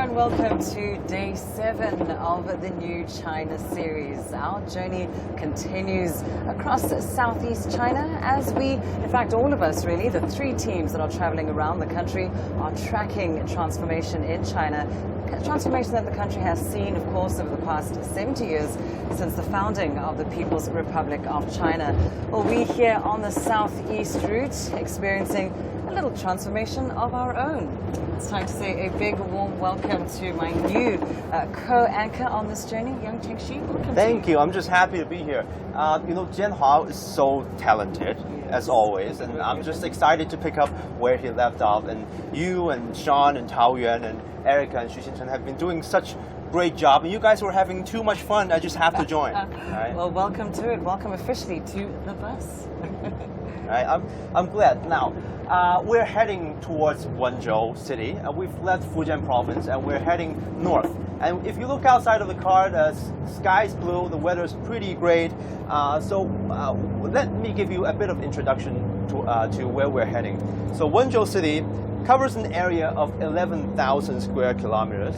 and welcome to day 7 of the New China series. Our journey continues across southeast China as we, in fact all of us really, the 3 teams that are traveling around the country are tracking transformation in China. Transformation that the country has seen, of course, over the past 70 years since the founding of the People's Republic of China. Well, we here on the southeast route experiencing a little transformation of our own. It's time to say a big warm welcome to my new co-anchor on this journey, Young Chengxi. Welcome. Thank you. I'm just happy to be here. Jianhua is so talented, as always, and I'm just excited to pick up where he left off. And you and Sean and Taoyuan and Erica and Xu Xinchen have been doing such great job, and you guys were having too much fun. I just have to join. Right? Well, welcome to it. Welcome officially to the bus. Right, I'm glad. Now, we're heading towards Wenzhou city. We've left Fujian province and we're heading north. And if you look outside of the car, the sky's blue, the weather's pretty great. So let me give you a bit of introduction to where we're heading. So Wenzhou city covers an area of 11,000 square kilometers.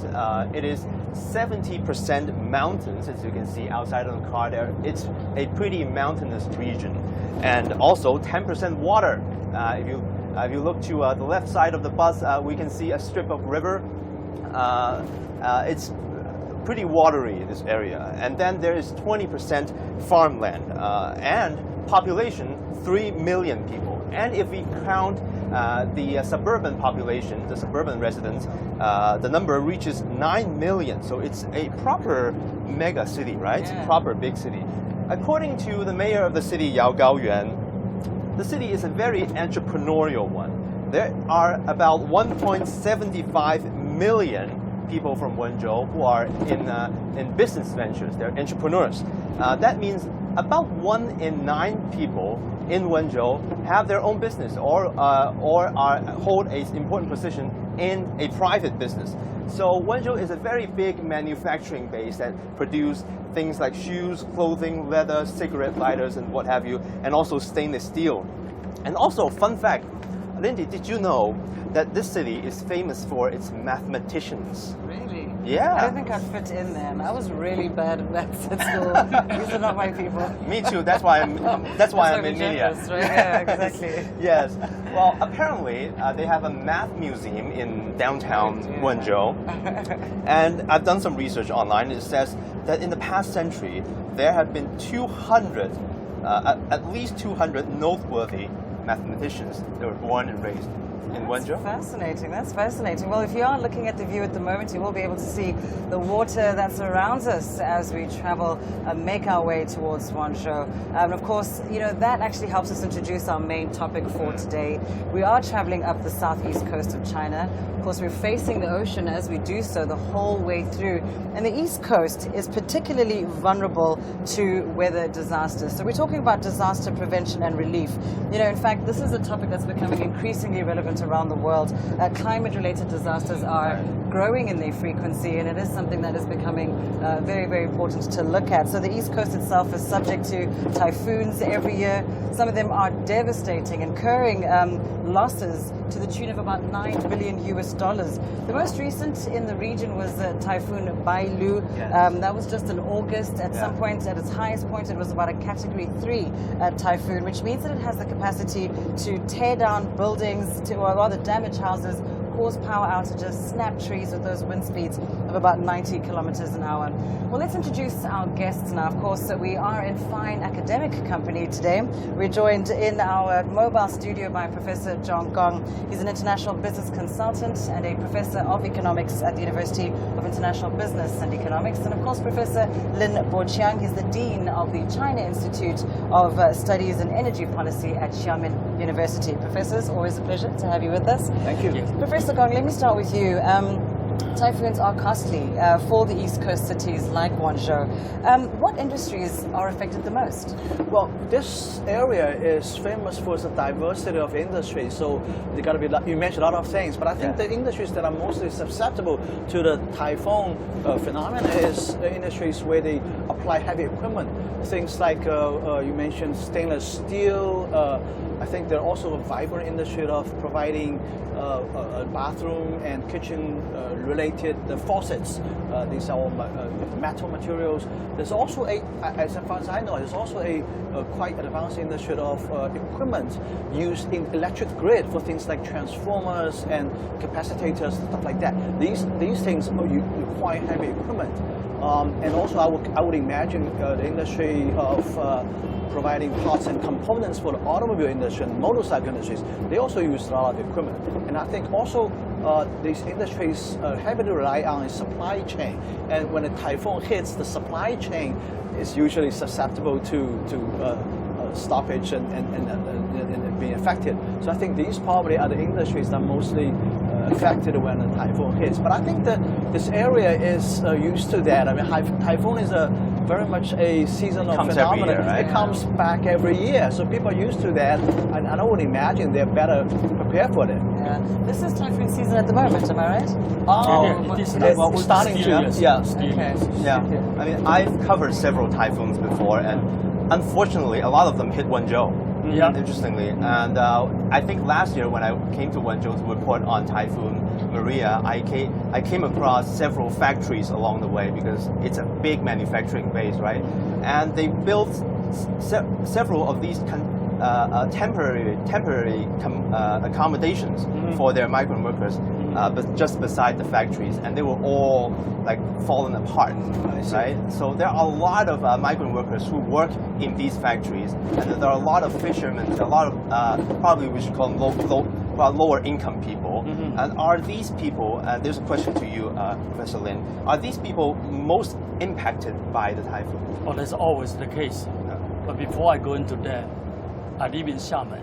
It is 70% mountains, as you can see outside of the car there. It's a pretty mountainous region. And also 10% water. If you look to the left side of the bus, we can see a strip of river. It's pretty watery, this area. And then there is 20% farmland. And population, 3 million people. And if we count the suburban population, the suburban residents, the number reaches 9 million. So it's a proper mega city, right? It's a proper big city. According to the mayor of the city, Yao Gaoyuan, the city is a very entrepreneurial one. There are about 1.75 million people from Wenzhou who are in business ventures. They're entrepreneurs. That means about 1 in 9 people in Wenzhou have their own business or hold an important position in a private business. So Wenzhou is a very big manufacturing base that produce things like shoes, clothing, leather, cigarette lighters, and what have you, and also stainless steel. And also, fun fact, Lindy, did you know that this city is famous for its mathematicians? Really? Yeah. I don't think I'd fit in there. I was really bad at maths at school. These are not my people. Me too. That's why I'm in media. Right? Yeah, exactly. Yes. Well, apparently they have a math museum in downtown Wenzhou, and I've done some research online. It says that in the past century there have been 200, at least 200 noteworthy mathematicians that were born and raised in Wenzhou. Fascinating. That's fascinating. Well, if you are looking at the view at the moment, you will be able to see the water that surrounds us as we travel and make our way towards Wenzhou. And of course, that actually helps us introduce our main topic for today. We are traveling up the southeast coast of China. Of course, we're facing the ocean as we do so the whole way through. And the east coast is particularly vulnerable to weather disasters. So we're talking about disaster prevention and relief. In fact, this is a topic that's becoming increasingly relevant around the world. Climate-related disasters are growing in their frequency, and it is something that is becoming very, very important to look at. So the East Coast itself is subject to typhoons every year. Some of them are devastating, incurring losses to the tune of about $9 billion US. The most recent in the region was Typhoon Bailu. That was just in August. At some point, at its highest point, it was about a Category 3 typhoon, which means that it has the capacity to tear down buildings, or rather damage houses, cause power outages, snap trees with those wind speeds of about 90 kilometers an hour. Well, let's introduce our guests now. Of course, we are in fine academic company today. We're joined in our mobile studio by Professor Zhang Gong. He's an international business consultant and a professor of economics at the University of International Business and Economics. And of course, Professor Lin Boqiang. He's the Dean of the China Institute of Studies in Energy Policy at Xiamen University. Professors, always a pleasure to have you with us. Thank you. Professor Gong, let me start with you. Typhoons are costly for the East Coast cities like Wenzhou. What industries are affected the most? Well, this area is famous for the diversity of industries. So you got to be. You mentioned a lot of things, but I think the industries that are mostly susceptible to the typhoon phenomenon is the industries where they apply heavy equipment. Things like you mentioned stainless steel. I think they're also a vibrant industry of providing bathroom and kitchen related faucets. These are all metal materials. There's also as far as I know, there's also a quite advanced industry of equipment used in electric grid for things like transformers and capacitors, stuff like that. These things require heavy equipment. And also, I would imagine the industry of providing parts and components for the automobile industry and motorcycle industries, they also use a lot of equipment. And I think also these industries heavily rely on a supply chain. And when a typhoon hits, the supply chain is usually susceptible to stoppage and being affected. So I think these probably are the industries that are mostly affected when a typhoon hits. But I think that this area is used to that. I mean, typhoon is very much a seasonal phenomenon. Year, right? It comes back every year, so people are used to that, and I would imagine they're better prepared for it. Yeah. This is typhoon season at the moment, am I right? Well, we're starting to. Yeah. Okay. Yeah, I mean, I've covered several typhoons before, and unfortunately, a lot of them hit Wenzhou. Yeah. Interestingly, and I think last year when I came to Wenzhou to report on Typhoon Maria, I came across several factories along the way because it's a big manufacturing base, right? And they built several of these temporary accommodations for their migrant workers, but just beside the factories, and they were all like fallen apart, right? So there are a lot of migrant workers who work in these factories, and there are a lot of fishermen, a lot of probably we should call them lower income people. And are these people, there's a question to you, Professor Lin, are these people most impacted by the typhoon? Well, that's always the case. But before I go into that, I live in Xiamen.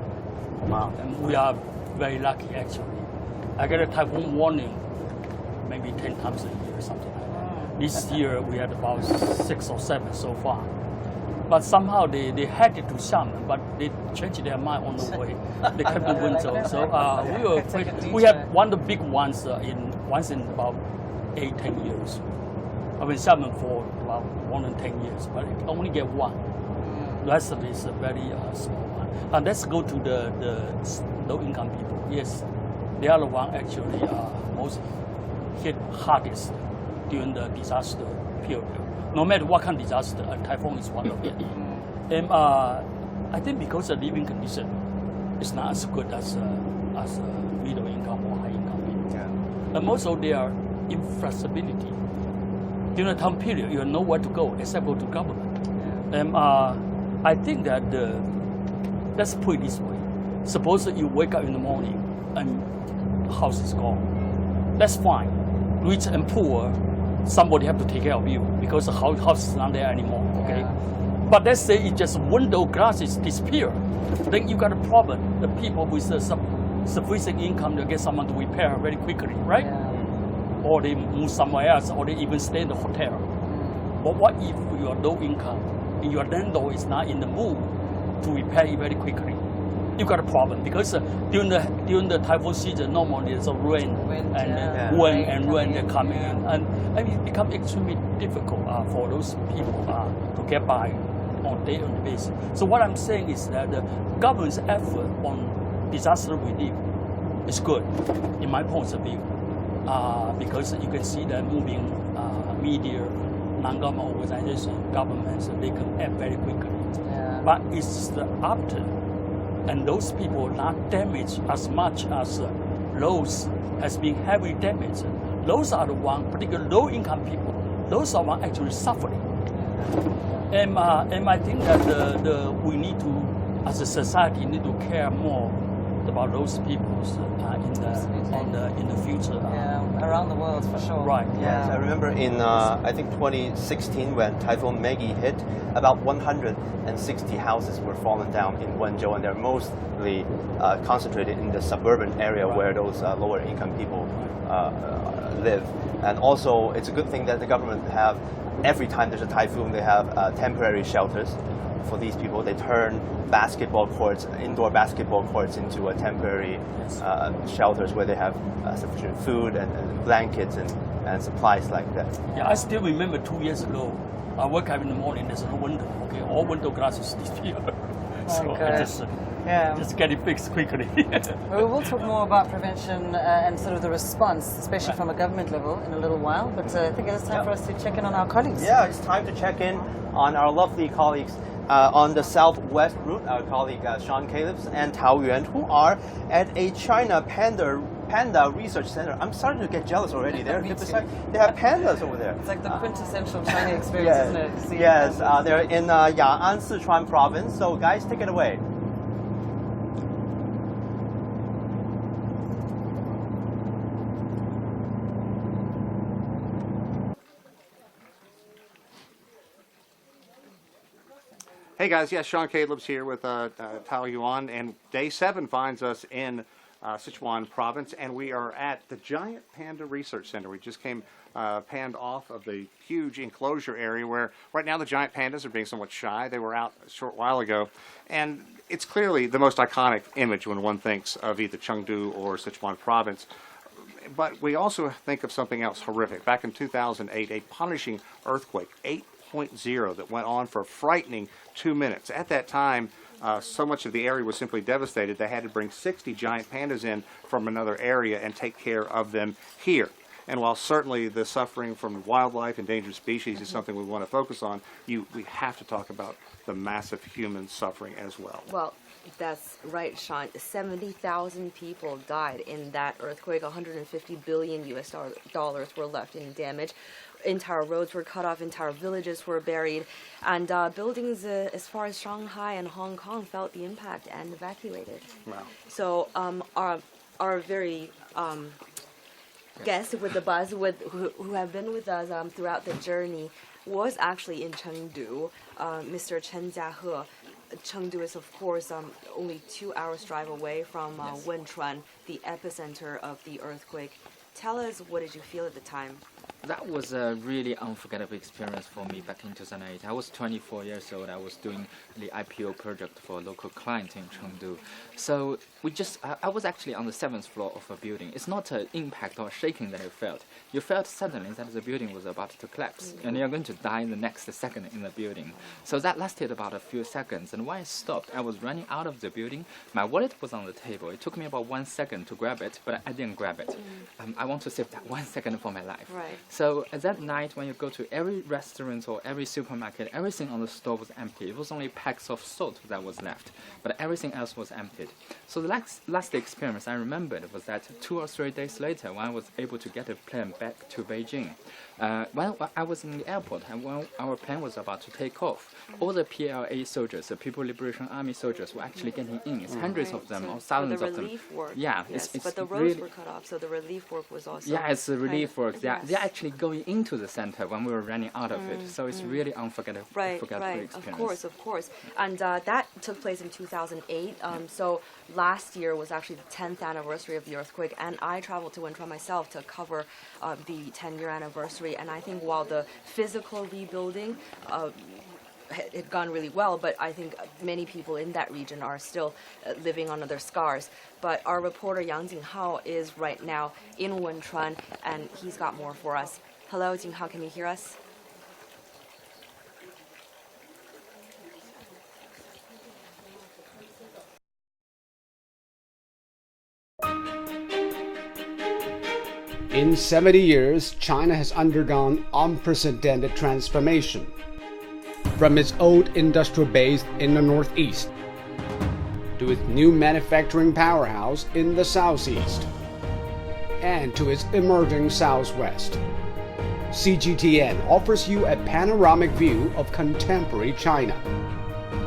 Wow. And we are very lucky, actually. I get a typhoon warning maybe 10 times a year or something like that. This year, we had about 6 or 7 so far. But somehow they headed to Xiamen, but they changed their mind on the way. They came to Wenzhou. So we have one of the big ones once in about 8-10 years. I've been in Xiamen for about more than 10 years, but I only get one. The rest of it is a very small one. And let's go to the low-income people. Yes, they are the one actually most hit hardest during the disaster period. No matter what kind of disaster, a typhoon is one of it. And I think because the living condition is not as good as middle income or high income people. Yeah. And also their inflexibility. During the time period, you have nowhere to go except go to government. And I think that let's put it this way. Suppose that you wake up in the morning and the house is gone. That's fine. Rich and poor, somebody have to take care of you because the house is not there anymore, okay? Yeah. But let's say it just window glasses disappear. Then you got a problem. The people with sufficient income, they get someone to repair very quickly, right? Yeah. Or they move somewhere else, or they even stay in the hotel. But what if you are low income and your landlord is not in the mood to repair it very quickly? You got a problem because during the typhoon season, normally there's a rain and rain they come in, and it becomes extremely difficult for those people to get by on day basis. So what I'm saying is that the government's effort on disaster relief is good, in my point of view, because you can see that moving media, non-government organizations, governments, they can act very quickly. Yeah. But it's the after. And those people not damaged as much as those has been heavily damaged. Those are the one, particularly low-income people. Those are one actually suffering. And I think that we need to, as a society, need to care more about those people in the future. Yeah, around the world for sure. Right. Yes, I remember in I think 2016 when Typhoon Maggie hit, about 160 houses were fallen down in Wenzhou, and they're mostly concentrated in the suburban area where those lower income people live. And also, it's a good thing that the government have, every time there's a typhoon, they have temporary shelters for these people. They turn basketball courts, indoor basketball courts, into temporary shelters where they have sufficient food and blankets and supplies like that. Yeah, I still remember 2 years ago, I wake up in the morning, there's no window, okay, all window glasses disappear. So Okay. Yeah. just get it fixed quickly. Well, we'll talk more about prevention and sort of the response, especially from a government level, in a little while. But I think it's time for us to check in on our colleagues. Yeah, it's time to check in on our lovely colleagues on the southwest route, our colleague Sean Calebs and Tao Yuan, who are at a China Panda Research Center. I'm starting to get jealous already. They have pandas over there. It's like the quintessential China experience, isn't it? See Yes, pandas. they're in Ya'an, Sichuan province. So guys, take it away. Hey guys, yes, Sean Caleb's here with Tao Yuan, and day 7 finds us in Sichuan province, and we are at the giant Panda Research Center. We just came panned off of the huge enclosure area where right now the giant pandas are being somewhat shy. They were out a short while ago, and it's clearly the most iconic image when one thinks of either Chengdu or Sichuan province. But we also think of something else horrific. Back in 2008, a punishing earthquake, 8.0, that went on for a frightening 2 minutes. At that time, so much of the area was simply devastated, they had to bring 60 giant pandas in from another area and take care of them here. And while certainly the suffering from wildlife, endangered species is something we want to focus on, we have to talk about the massive human suffering as well. Well, that's right, Sean. 70,000 people died in that earthquake. 150 billion US dollars were left in damage. Entire roads were cut off, entire villages were buried, and buildings as far as Shanghai and Hong Kong felt the impact and evacuated. Wow. So our very guests with the bus who have been with us throughout the journey was actually in Chengdu. Mr. Chen Jiahe. Chengdu is, of course, only 2 hours drive away from Wenchuan, the epicenter of the earthquake. Tell us, what did you feel at the time? That was a really unforgettable experience for me back in 2008. I was 24 years old. I was doing the IPO project for a local client in Chengdu. So I was actually on the 7th floor of a building. It's not an impact or shaking that you felt. You felt suddenly that the building was about to collapse, and you're going to die in the next second in the building. So that lasted about a few seconds, and when I stopped, I was running out of the building. My wallet was on the table. It took me about 1 second to grab it, but I didn't grab it. I want to save that 1 second for my life. Right. So at that night, when you go to every restaurant or every supermarket, everything on the store was empty. It was only packs of salt that was left, but everything else was emptied. So the last experience I remembered was that 2 or 3 days later, when I was able to get a plane back to Beijing, when I was in the airport and when our plane was about to take off, all the PLA soldiers, the People Liberation Army soldiers, were actually getting in. It's hundreds of them, or thousands of them. For the relief work. Yeah, yes, it's but the roads really, were cut off, so the relief work was also. yeah, it's the relief work. Yes. They're actually going into the center when we were running out of it. So it's really unforgettable experience. Of course. And that took place in 2008. So last year was actually the 10th anniversary of the earthquake, and I traveled to Wenchuan myself to cover the 10-year anniversary. And I think while the physical rebuilding had gone really well, but I think many people in that region are still living under their scars. But our reporter Yang Jinghao is right now in Wenchuan, and he's got more for us. Hello, Jinghao, can you hear us? In 70 years, China has undergone unprecedented transformation. From its old industrial base in the northeast to its new manufacturing powerhouse in the southeast and to its emerging southwest. CGTN offers you a panoramic view of contemporary China.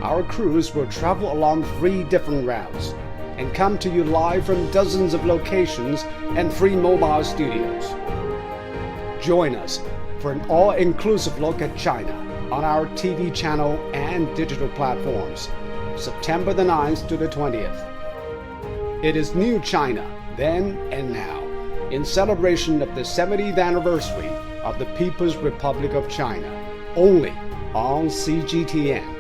Our crews will travel along 3 different routes and come to you live from dozens of locations and free mobile studios. Join us for an all-inclusive look at China on our TV channel and digital platforms, September the 9th to the 20th. It is New China, then and now, in celebration of the 70th anniversary of the People's Republic of China, only on CGTN.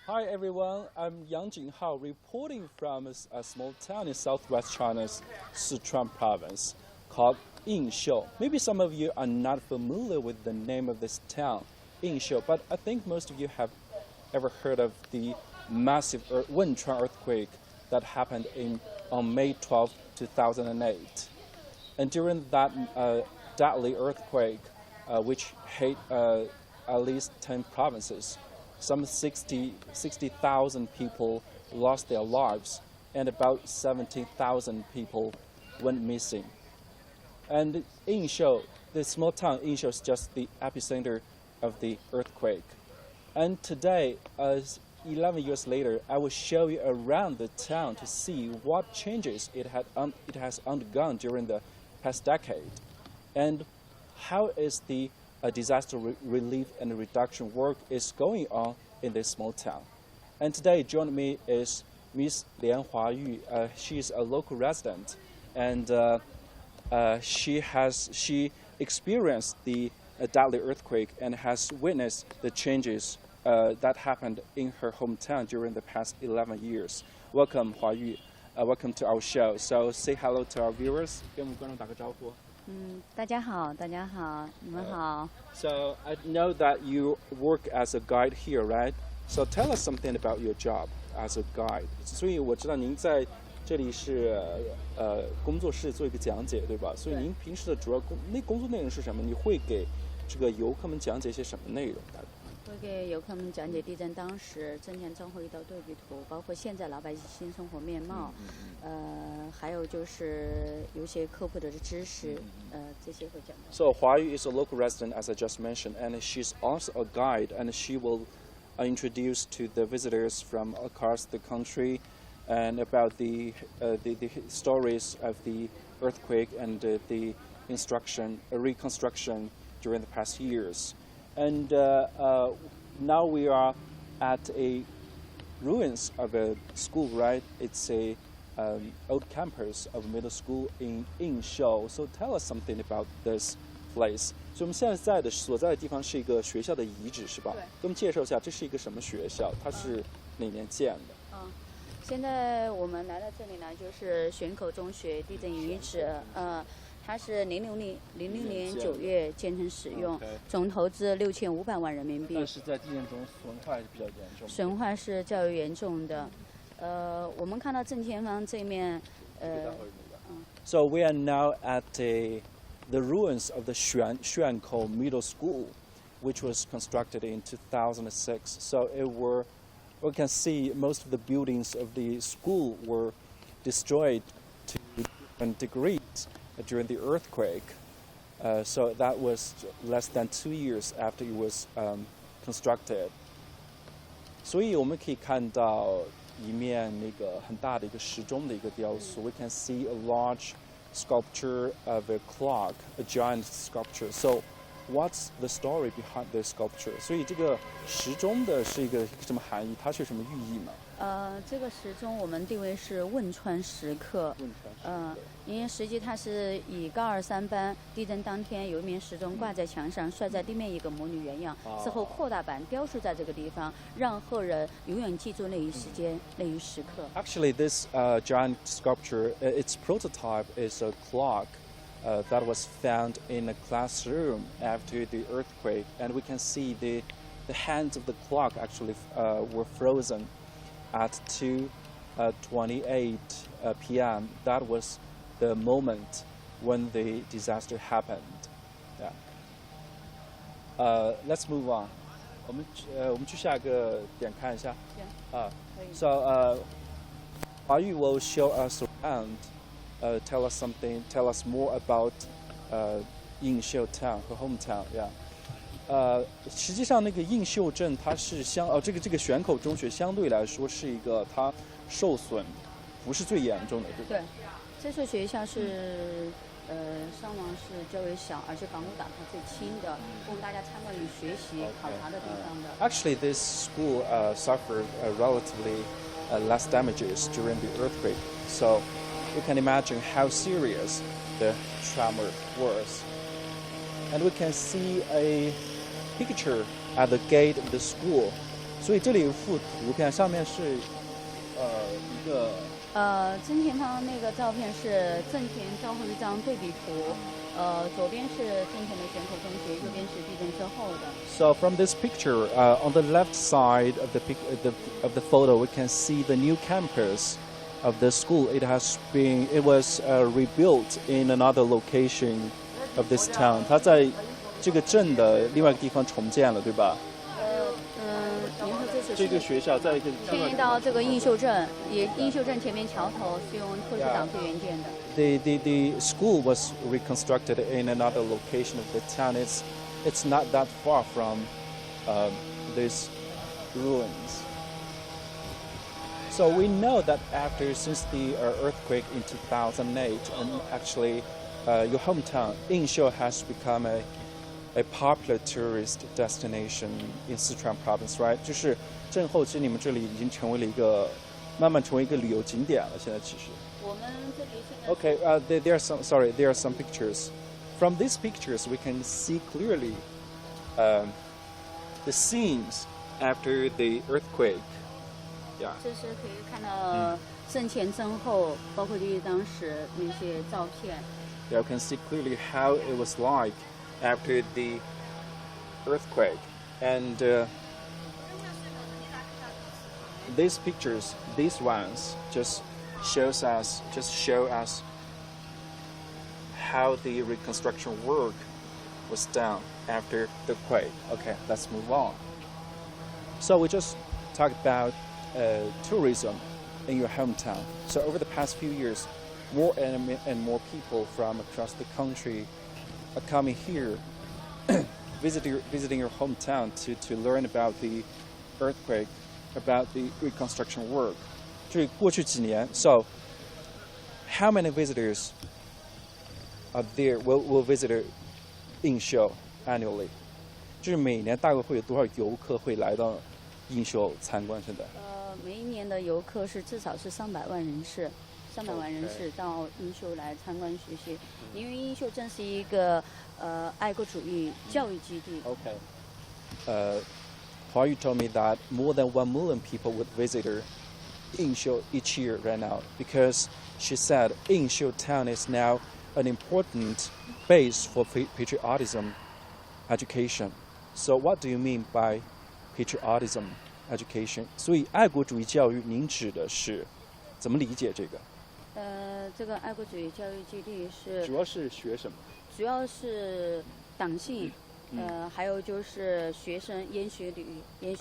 Hi everyone, I'm Yang Jinghao reporting from a small town in southwest China's Sichuan province called Yingxiu. Maybe some of you are not familiar with the name of this town, Yingxiu, but I think most of you have ever heard of the massive Wenchuan earthquake that happened on May 12, 2008. And during that deadly earthquake, which hit at least 10 provinces, some 60,000 people lost their lives, and about 70,000 people went missing. And Yingxiu, the small town Yingxiu, is just the epicenter of the earthquake. And today, 11 years later, I will show you around the town to see what changes it has undergone during the past decade, and how is the disaster relief and reduction work is going on in this small town. And today, joining me is Miss Lian Huayu. She is a local resident, and she experienced the deadly earthquake and has witnessed the changes that happened in her hometown during the past 11 years. Welcome, Huayu. Welcome to our show. So say hello to our viewers. 跟我们观众打个招呼。大家好，大家好，你们好。So I know that you work as a guide here, right? So tell us something about your job as a guide. 所以我知道您在这里是工作室做一个讲解，对吧？所以您平时的主要工作内容是什么？你会给这个游客们讲解些什么内容？会给游客们讲解地震当时、震前震后一道对比图，包括现在老百姓生活面貌，还有就是有些科普的知识，这些会讲。So Huayu is a local resident, as I just mentioned, and she's also a guide, and she will introduce to the visitors from across the country, and about the stories of the earthquake and the reconstruction during the past years. And now we are at a ruins of a school, right? It's a old campus of a middle school in Yingxiu. So tell us something about this place. 所以我们现在所在的地方是一个学校的遗址，是吧？对。给我们介绍一下，这是一个什么学校？它是哪年建的？现在我们来到这里呢，就是玄口中学地震遗址，它是00年9月建成使用，总投资6500万人民币。但是在地震中损坏是比较严重。损坏是较为严重的。我们看到正前方这面So we are now at the ruins of the Xuankou Middle School, which was constructed in 2006. So we can see most of the buildings of the school were destroyed to different degrees during the earthquake. So that was less than 2 years after it was constructed. 所以我们可以看到一面那个很大的一个时钟的一个雕塑。We can see a large sculpture of a clock, a giant sculpture. So what's the story behind this sculpture? 所以这个时钟的是一个什么含义？它是什么寓意呢？这个时钟我们定位是汶川时刻。因为实际它是以高2、3班地震当天有一面时钟挂在墙上，摔在地面一个模拟原样，之后扩大版雕塑在这个地方，让后人永远记住那一时间、那一时刻。Actually, this giant sculpture, its prototype is a clock that was found in a classroom after the earthquake, and we can see the hands of the clock actually were frozen at 2:28 p.m. That was the moment when the disaster happened. Yeah. Let's move on. 我们去下一个点看一下。So Huayu will show us around. Tell us more about Yingxiu town, her hometown. Yeah. 实际上那个映秀镇它是这个玄口中学相对来说是一个它受损不是最严重的，对吧？对，这所学校是伤亡是较为小，而且房屋打塌最轻的，供大家参观与学习考察的地方的。Actually, this school suffered relatively less damages during the earthquake, so you can imagine how serious the tremor was. And we can see a picture at the gate of the school. 所以这里有幅图片，上面是一个正前方那个照片是正前照后一张对比图，左边是正前的泉口中学，右边是地震之后的。So from this picture, on the left side of the photo, we can see the new campus of the school. It was rebuilt in another location of this town. 它在这个镇的另外一个地方重建了，对吧？您说这是这个学校在一个迁移到这个映秀镇，映秀镇前面桥头是用特制党费援建的。The school was reconstructed in another location of the town. It's not that far from these ruins. So we know that since the earthquake in 2008, and actually your hometown, Yingxiu, has become a popular tourist destination in Sichuan province, right? 就是震后，其实你们这里已经成为了慢慢成为一个旅游景点了。现在其实。我们这里现在。Okay, there are some pictures. From these pictures, we can see clearly the scenes after the earthquake. Yeah. 这是可以看到震前震后，包括就是当时那些照片。Yeah, you can see clearly how it was like after the earthquake, and these pictures, these ones, just show us how the reconstruction work was done after the quake. Okay, let's move on. So we just talked about tourism in your hometown. So over the past few years, more and more people from across the country are coming here, visiting your hometown to learn about the earthquake, about the reconstruction work. 就是过去几年, so how many visitors are there will visit Yingxiu annually? 就是每年大概会有多少游客会来到映秀参观？现在？每一年的游客是至少是300万人次，300万人次到映秀来参观学习，因为映秀正是一个爱国主义教育基地。Okay. Huayu told me that more than 1 million people would visit Yingxiu each year right now, because she said Yingxiu town is now an important base for patriotism education. So what do you mean by patriotism education? 所以爱国主义教育您指的是怎么理解这个？这个爱国主义教育基地是主要是学什么？主要是党性，还有就是学生研学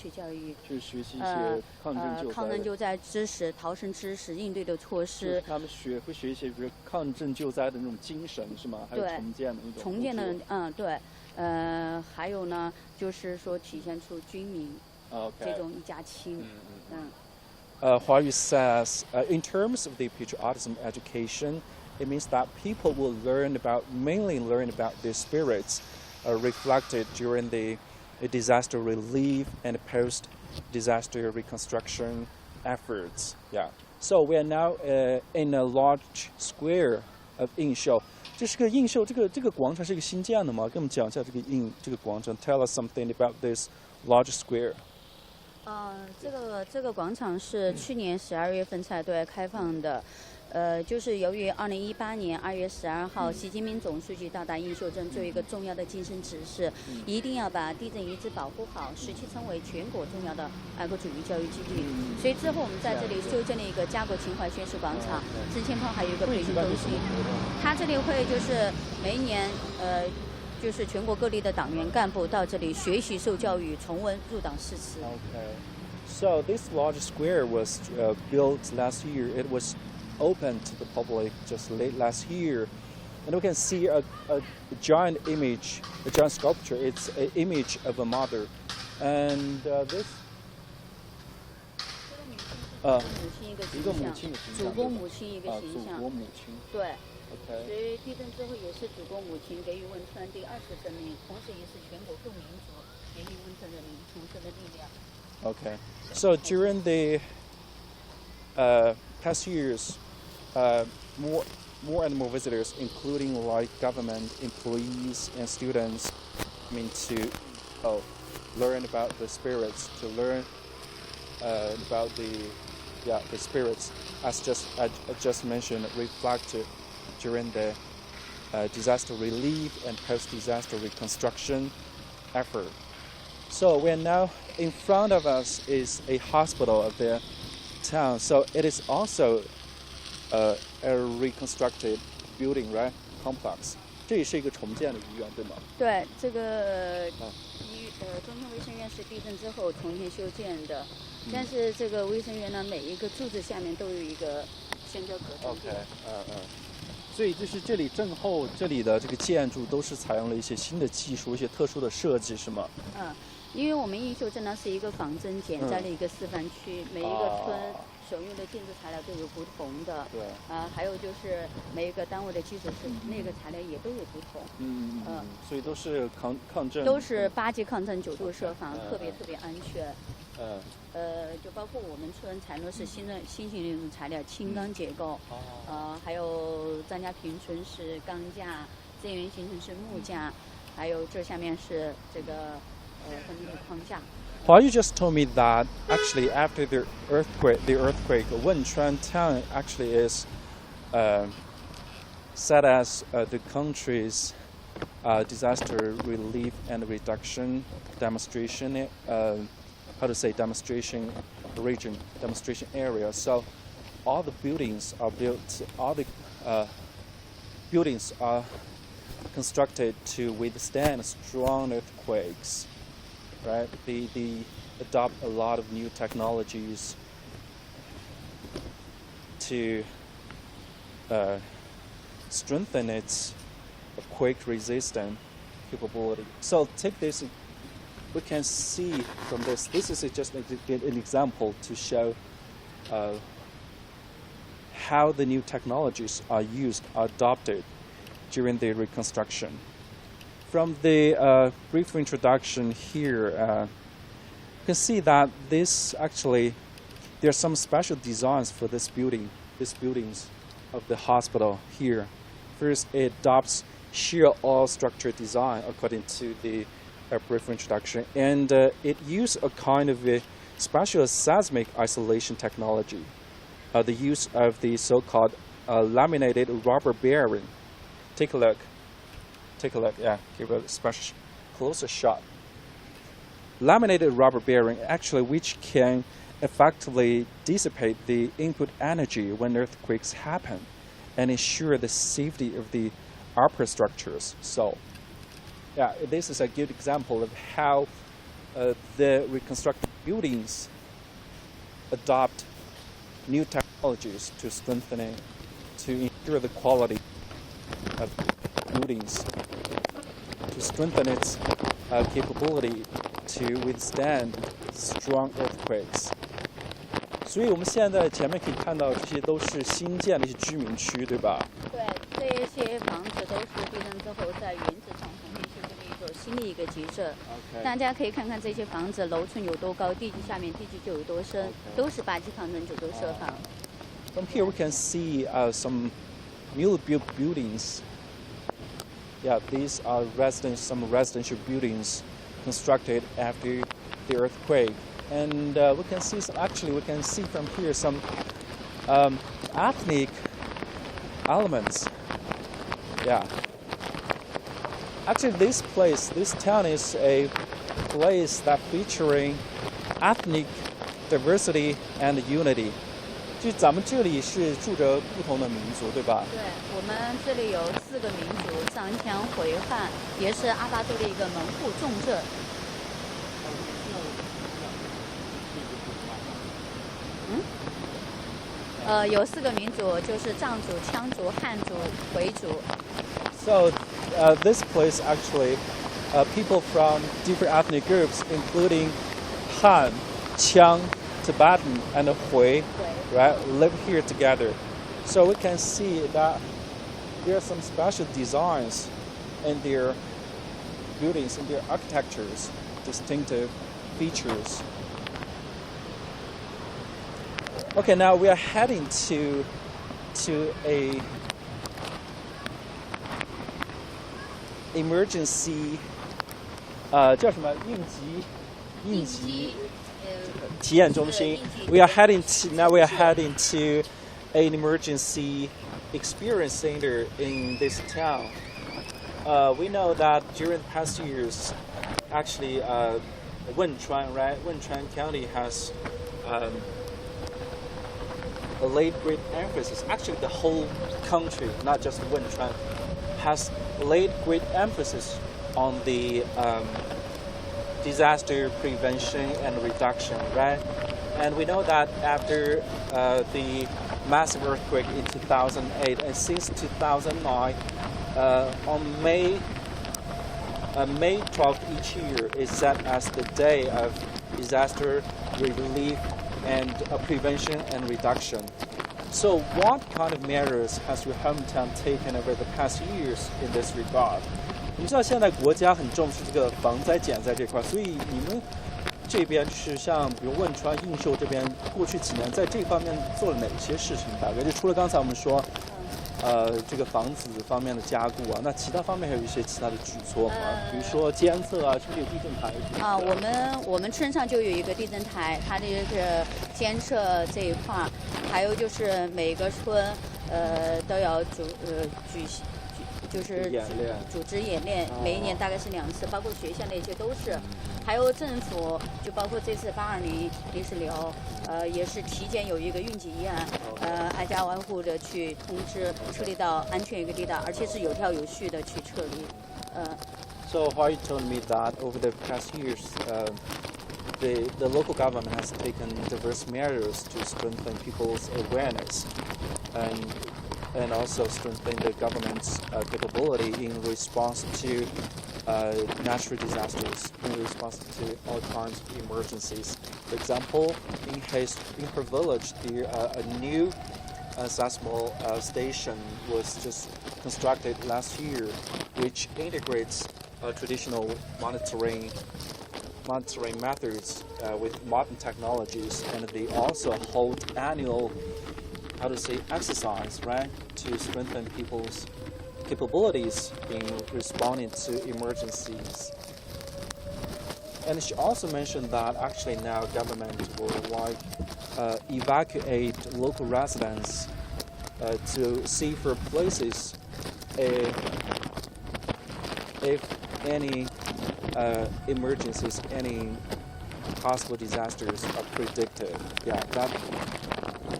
教育，就是学习一些抗震救灾知识、逃生知识、应对的措施。他们会学一些比如抗震救灾的那种精神是吗？还有重建的那种。重建的，对，还有呢，就是说体现出军民这种一家亲，Huayu says, in terms of the patriotism education, it means that people will mainly learn about the spirits reflected during the disaster relief and post-disaster reconstruction efforts. Yeah. So we are now in a large square of Yingxiu. 这是个映秀，这个广场是一个新建的吗？跟我们讲一下这个广场。Tell us something about this large square. 这个广场是去年12月份才对外开放的，就是由于2018年2月12号，习近平总书记到达映秀镇做一个重要的精神指示，一定要把地震遗址保护好，使其成为全国重要的爱国主义教育基地。所以之后我们在这里修建了一个家国情怀宣誓广场，正前方还有一个培训中心。它这里会就是每一年就是全国各地的党员干部到这里学习受教育，重温入党誓词。Okay. So this large square was built last year. It was opened to the public just late last year. And we can see a giant image, a giant sculpture. It's an image of a mother. And this... 一个母亲的形象，祖国母亲一个形象。祖国母亲。对。Okay. 所以地震之后也是祖国母亲给予汶川第20生命，同时也是全国各民族给予汶川人民重生的力量。Okay. So during the past years, more and more visitors, including like government employees and students, to learn about the spirits, to learn about the spirits, as I just mentioned, reflected during the disaster relief and post-disaster reconstruction effort. So we're now in front of us is a hospital of the town. So it is also a reconstructed building, right? Complex. 这也是一个重建的医院，对吗？对，这个中天卫生院是地震之后重新修建的，但是这个卫生院呢，每一个柱子下面都有一个橡胶隔断。OK， 所以就是这里震后这里的这个建筑都是采用了一些新的技术，一些特殊的设计，是吗？因为我们映秀镇呢是一个仿真减灾的一个示范区，每一个村所用的建筑材料都有不同的。对。还有就是每一个单位的基础是那个材料也都有不同。所以都是抗震。都是8级抗震9度设防，特别安全。就包括我们村采用的是新型的一种材料，轻钢结构。还有张家坪村是钢架，资源新城是木架，还有这下面是这个分离的框架。Well, you just told me that actually after the earthquake, Wenchuan town actually is set as the country's disaster relief and reduction demonstration. Demonstration region, demonstration area. So all the buildings are built. All the buildings are constructed to withstand strong earthquakes. Right? They adopt a lot of new technologies to strengthen its quake resistant capability. So take this, we can see from this, this is just an example to show how the new technologies are used, are adopted during the reconstruction. From the brief introduction here, you can see that this actually, there are some special designs for this building, these buildings of the hospital here. First, it adopts shear all structure design according to the brief introduction, and it used a kind of a special seismic isolation technology, the use of the so-called laminated rubber bearing. Take a look. Yeah, give a special closer shot. Laminated rubber bearing actually which can effectively dissipate the input energy when earthquakes happen and ensure the safety of the upper structures. So, yeah, this is a good example of how the reconstructed buildings adopt new technologies to strengthen it, to ensure the quality of buildings, to strengthen its capability to withstand strong earthquakes. 所以我们现在前面可以看到，这些都是新建的一些居民区，对吧？对，这些房子都是地震之后在原址上重新修建的一个新的一个集镇。大家可以看看这些房子楼层有多高，地基下面地基就有多深，都是8级抗震9度设防。From here we can see some newly built buildings. Yeah, these are some residential buildings constructed after the earthquake. And we can see from here some ethnic elements. Yeah. Actually, this town is a place that featuring ethnic diversity and unity. 就咱们这里是住着不同的民族，对吧？对，我们这里有4个民族：藏羌、回汉，也是阿坝州的一个门户重镇。有4个民族，就是藏族、羌族、汉族、回族。So this place actually, people from different ethnic groups, including Han, Qiang, Tibetan, and Hui, right, live here together. So we can see that there are some special designs in their buildings, in their architectures, distinctive features. Okay, now we are heading to a emergency 叫什么应急体验中心。We are heading to an emergency experience center in this town. We know that during the past years, actually, Wenchuan, right? Wenchuan County has laid great emphasis. Actually, the whole country, not just Wenchuan, has laid great emphasis on the disaster prevention and reduction, right? And we know that after the massive earthquake in 2008 and since 2009, on May 12th each year is set as the day of disaster relief and prevention and reduction. So what kind of measures has your hometown taken over the past years in this regard? 我们知道现在国家很重视这个防灾减灾这块，所以你们这边是像比如汶川、映秀这边，过去几年在这方面做了哪些事情？大概就除了刚才我们说，这个房子方面的加固啊，那其他方面还有一些其他的举措吗？比如说监测啊，是不是有地震台？啊，我们村上就有一个地震台，它这个监测这一块儿，还有就是每个村都要就是组织演练，每一年大概是2次，包括学校那些都是。还有政府，就包括这次820泥石流，也是提前有一个应急议案，挨家挨户的去通知撤离到安全一个地带，而且是有条有序的去撤离。So Huai told me that over the past years, the local government has taken diverse measures to strengthen people's awareness and also strengthen the government's capability in response to natural disasters, in response to all kinds of emergencies. For example, in her village, a new seismal station was just constructed last year, which integrates traditional monitoring methods with modern technologies, and they also hold annual, exercise, right, to strengthen people's capabilities in responding to emergencies. And she also mentioned that actually now government will evacuate local residents to safer places if any emergencies, any possible disasters are predicted. Yeah,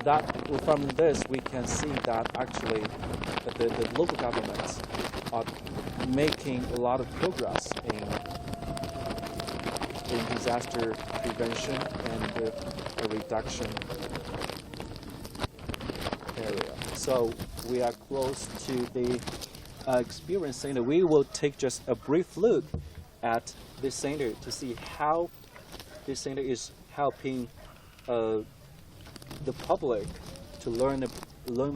that from this we can see that actually the local governments are making a lot of progress in disaster prevention and reduction area. So we are close to the experience center. We will take just a brief look at this center to see how this center is helping the public to learn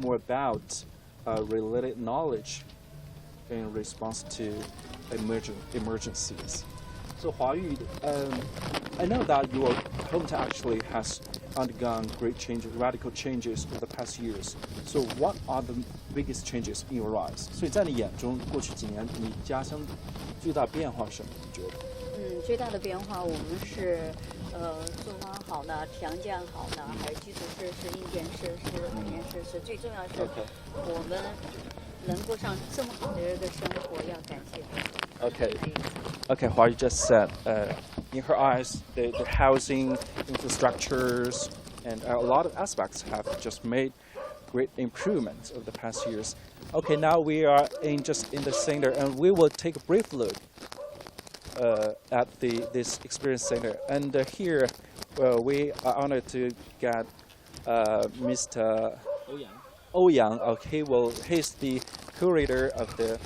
more about related knowledge in response to emergencies. So Huayu, I know that your hometown actually has undergone great changes, radical changes over the past years. So what are the biggest changes in your eyes? 所以在你眼中，过去几年你家乡最大变化是什么？你觉得？最大的变化我们是住房好了，条件好了，还有基础设施、硬件设施、软件设施，最重要是我们能过上这么好的一个生活，要感谢。Okay, what you just said, in her eyes, the housing, infrastructures, and a lot of aspects have just made great improvements over the past years. Okay, now we are in the center, and we will take a brief look at this experience center. And here, we are honored to get Mr. Ouyang. Okay, he's the curator of the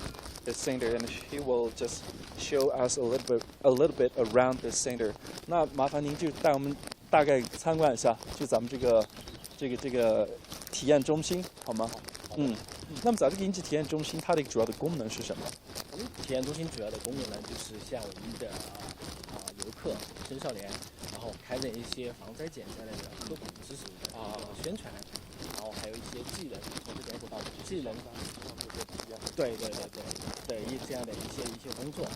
center, and he will just show us a little bit around the center. 那麻烦您就带我们大概参观一下，就咱们这个体验中心，好吗？那么在这个应急体验中心，它的主要的功能是什么？我们体验中心主要的功能呢，就是向我们的游客、青少年，然后开展一些防灾减灾类的科普知识宣传，然后还有一些技能，从这边获到技能方面。对，这样的一些工作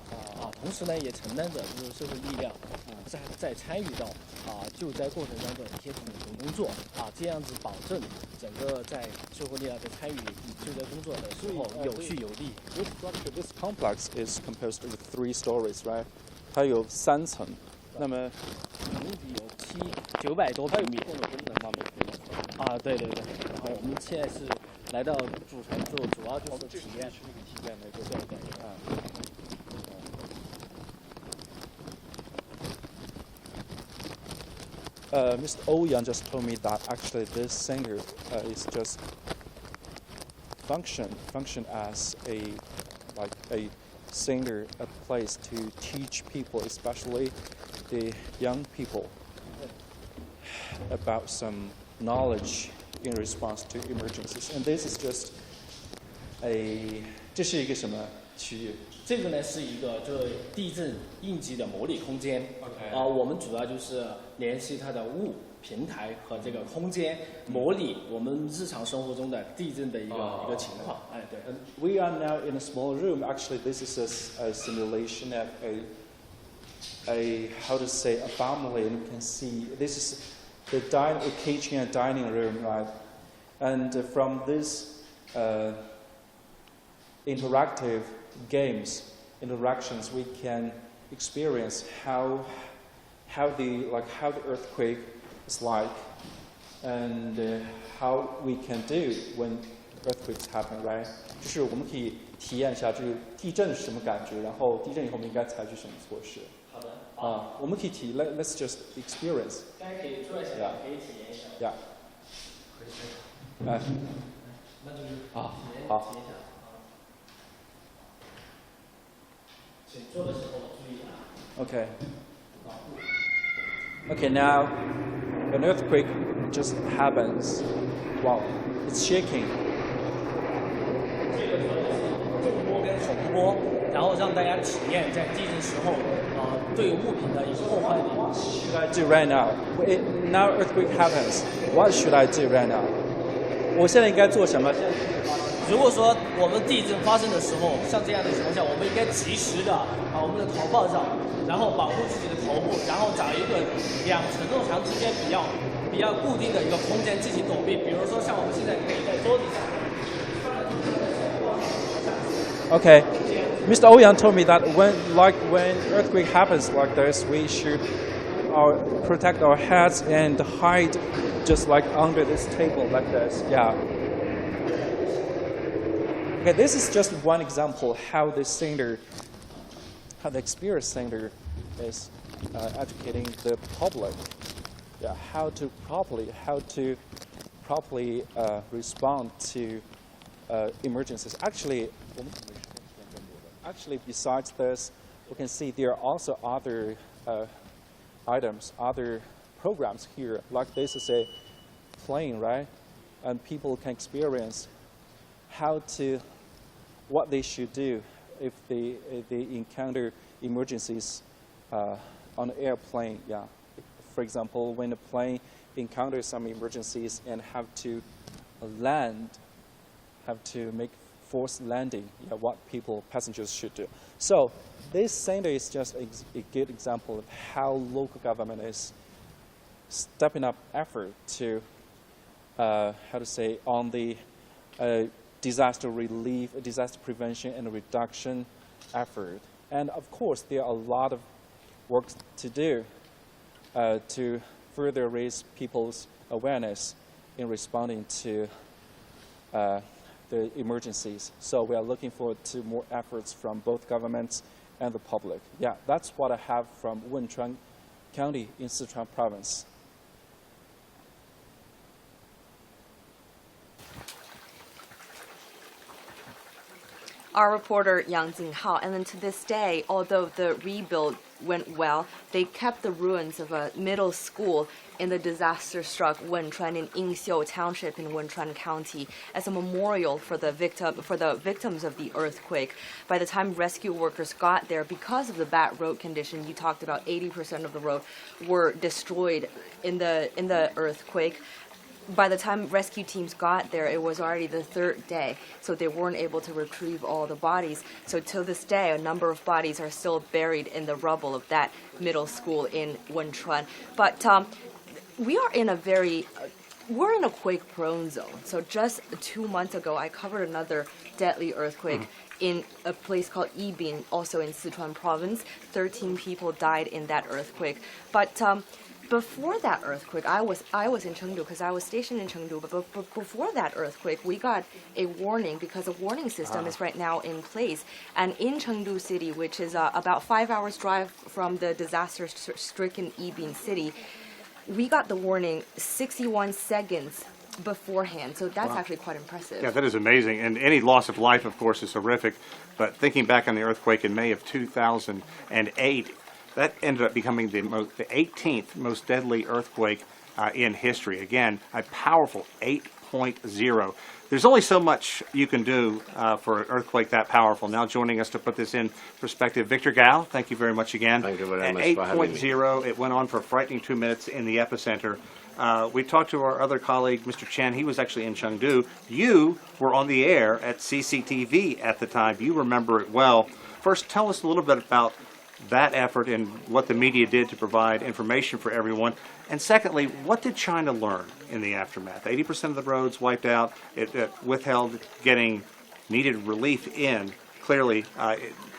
同时呢也承担着就是社会力量在参与到救灾过程当中的一些统筹工作这样子保证整个在社会力量在参与救灾工作的时候有序有力。This complex is composed of 3 stories, right? 它有3层，那么总体有900多平米。对，然后我们现在是来到主要就是体验那个对。Mr. Ouyang just told me that actually this center is just function as a center, a place to teach people, especially the young people, about some knowledge in response to emergencies. And this is just 这是一个什么区域？这个呢是一个就是地震应急的模拟空间。我们主要就是联系它的物平台和这个空间，模拟我们日常生活中的地震的一个情况。对。And we are now in a small room. Actually, this is a simulation of a how to say a family. And you can see this is the kitchen and dining room, right? And from this interactive interactions, we can experience how the earthquake is like, and how we can do when earthquakes happen, right? 就是我们可以体验一下这个地震是什么感觉，然后地震以后我们应该采取什么措施。好的。我们可以let's just experience. 大家可以坐下来，可以体验一下。Yeah. 那就是好。体验一下。请坐的时候注意Okay. Okay, now an earthquake just happens. Wow, it's shaking. 这个是重波跟横波，然后让大家体验在地震时候对物品的一个破坏力。What should I do right now? Now earthquake happens. What should I do right now? 我现在应该做什么？如果说我们地震发生的时候，像这样的情况下，我们应该及时的把我们的头抱上，然后保护自己的头部，然后找一个2承重墙之间比较固定的一个空间进行躲避。比如说像我们现在可以在桌子上。Okay, Mr. Ouyang told me that when earthquake happens like this, we should protect our heads and hide just like under this table like this. Yeah. Okay, this is just one example how the experience center is educating the public. Yeah, how to properly respond to emergencies. Actually, besides this, we can see there are also other items, other programs here. Like this is a plane, right? And people can experience what they should do if they encounter emergencies on an airplane. Yeah, for example, when a plane encounters some emergencies and have to make forced landing, what passengers should do. So this center is just a good example of how local government is stepping up effort to, on the disaster relief, disaster prevention and reduction effort. And of course, there are a lot of work to do to further raise people's awareness in responding to the emergencies. So we are looking forward to more efforts from both governments and the public. Yeah, that's what I have from Wenchuan County in Sichuan Province. Our reporter Yang Jinghao, and then to this day, although the rebuild went well, they kept the ruins of a middle school in the disaster-struck Wenchuan in Yingxiu Township in Wenchuan County as a memorial for the victims of the earthquake. By the time rescue workers got there, because of the bad road condition, you talked about 80% of the road were destroyed in the earthquake. by the time rescue teams got there, it was already the third day, so they weren't able to retrieve all the bodies. So till this day, a number of bodies are still buried in the rubble of that middle school in Wenchuan. But we are in a we're in a quake-prone zone. So just 2 months ago, I covered another deadly earthquake in a place called Yibin, also in Sichuan province. 13 people died in that earthquake. But before that earthquake, I was in Chengdu because I was stationed in Chengdu. But before that earthquake, we got a warning because a warning system is right now in place. And in Chengdu city, which is about 5 hours drive from the disaster-stricken Yibin city, we got the warning 61 seconds beforehand. So that's actually quite impressive. Yeah, that is amazing. And any loss of life, of course, is horrific. But thinking back on the earthquake in May of 2008, that ended up becoming the 18th most deadly earthquake in history. Again, a powerful 8.0. There's only so much you can do for an earthquake that powerful. Now joining us to put this in perspective, Victor Gao, thank you very much again. Thank you very much for having me. 8.0, it went on for a frightening 2 minutes in the epicenter. We talked to our other colleague, Mr. Chen. He was actually in Chengdu. You were on the air at CCTV at the time. You remember it well. First, tell us a little bit about that effort and what the media did to provide information for everyone. And secondly, what did China learn in the aftermath? 80% of the roads wiped out. It withheld getting needed relief in. Clearly,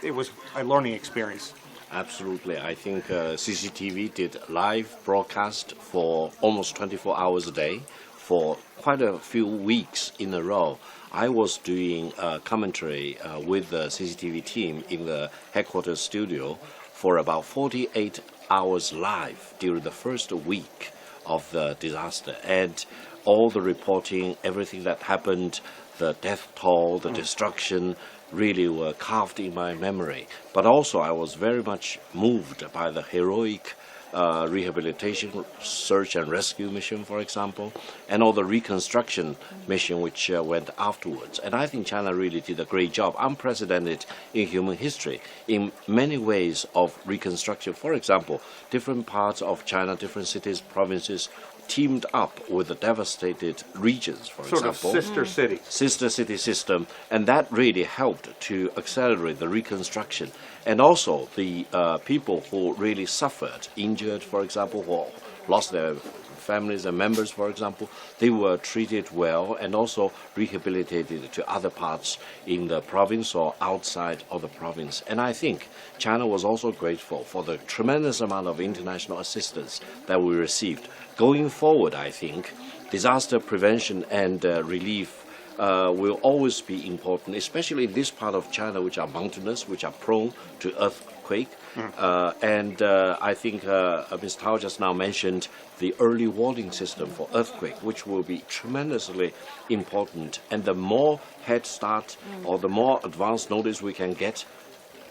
it was a learning experience. Absolutely. I think CCTV did live broadcast for almost 24 hours a day for quite a few weeks in a row. I was doing commentary with the CCTV team in the headquarters studio for about 48 hours live during the first week of the disaster. And all the reporting, everything that happened, the death toll, the destruction, really were carved in my memory. But also I was very much moved by the heroic rehabilitation, search and rescue mission, for example, and all the reconstruction mission which went afterwards. And I think China really did a great job, unprecedented in human history, in many ways of reconstruction. For example, different parts of China, different cities, provinces, teamed up with the devastated regions, for example. Sort of sister cities. Sister city system, and that really helped to accelerate the reconstruction. And also the people who really suffered, injured, for example, who lost their families and members, for example, they were treated well and also rehabilitated to other parts in the province or outside of the province. And I think China was also grateful for the tremendous amount of international assistance that we received. Going forward, I think disaster prevention and relief will always be important, especially in this part of China, which are mountainous, which are prone to earthquake. And I think Ms. Tao just now mentioned the early warning system for earthquake, which will be tremendously important. And the more head start or the more advanced notice we can get,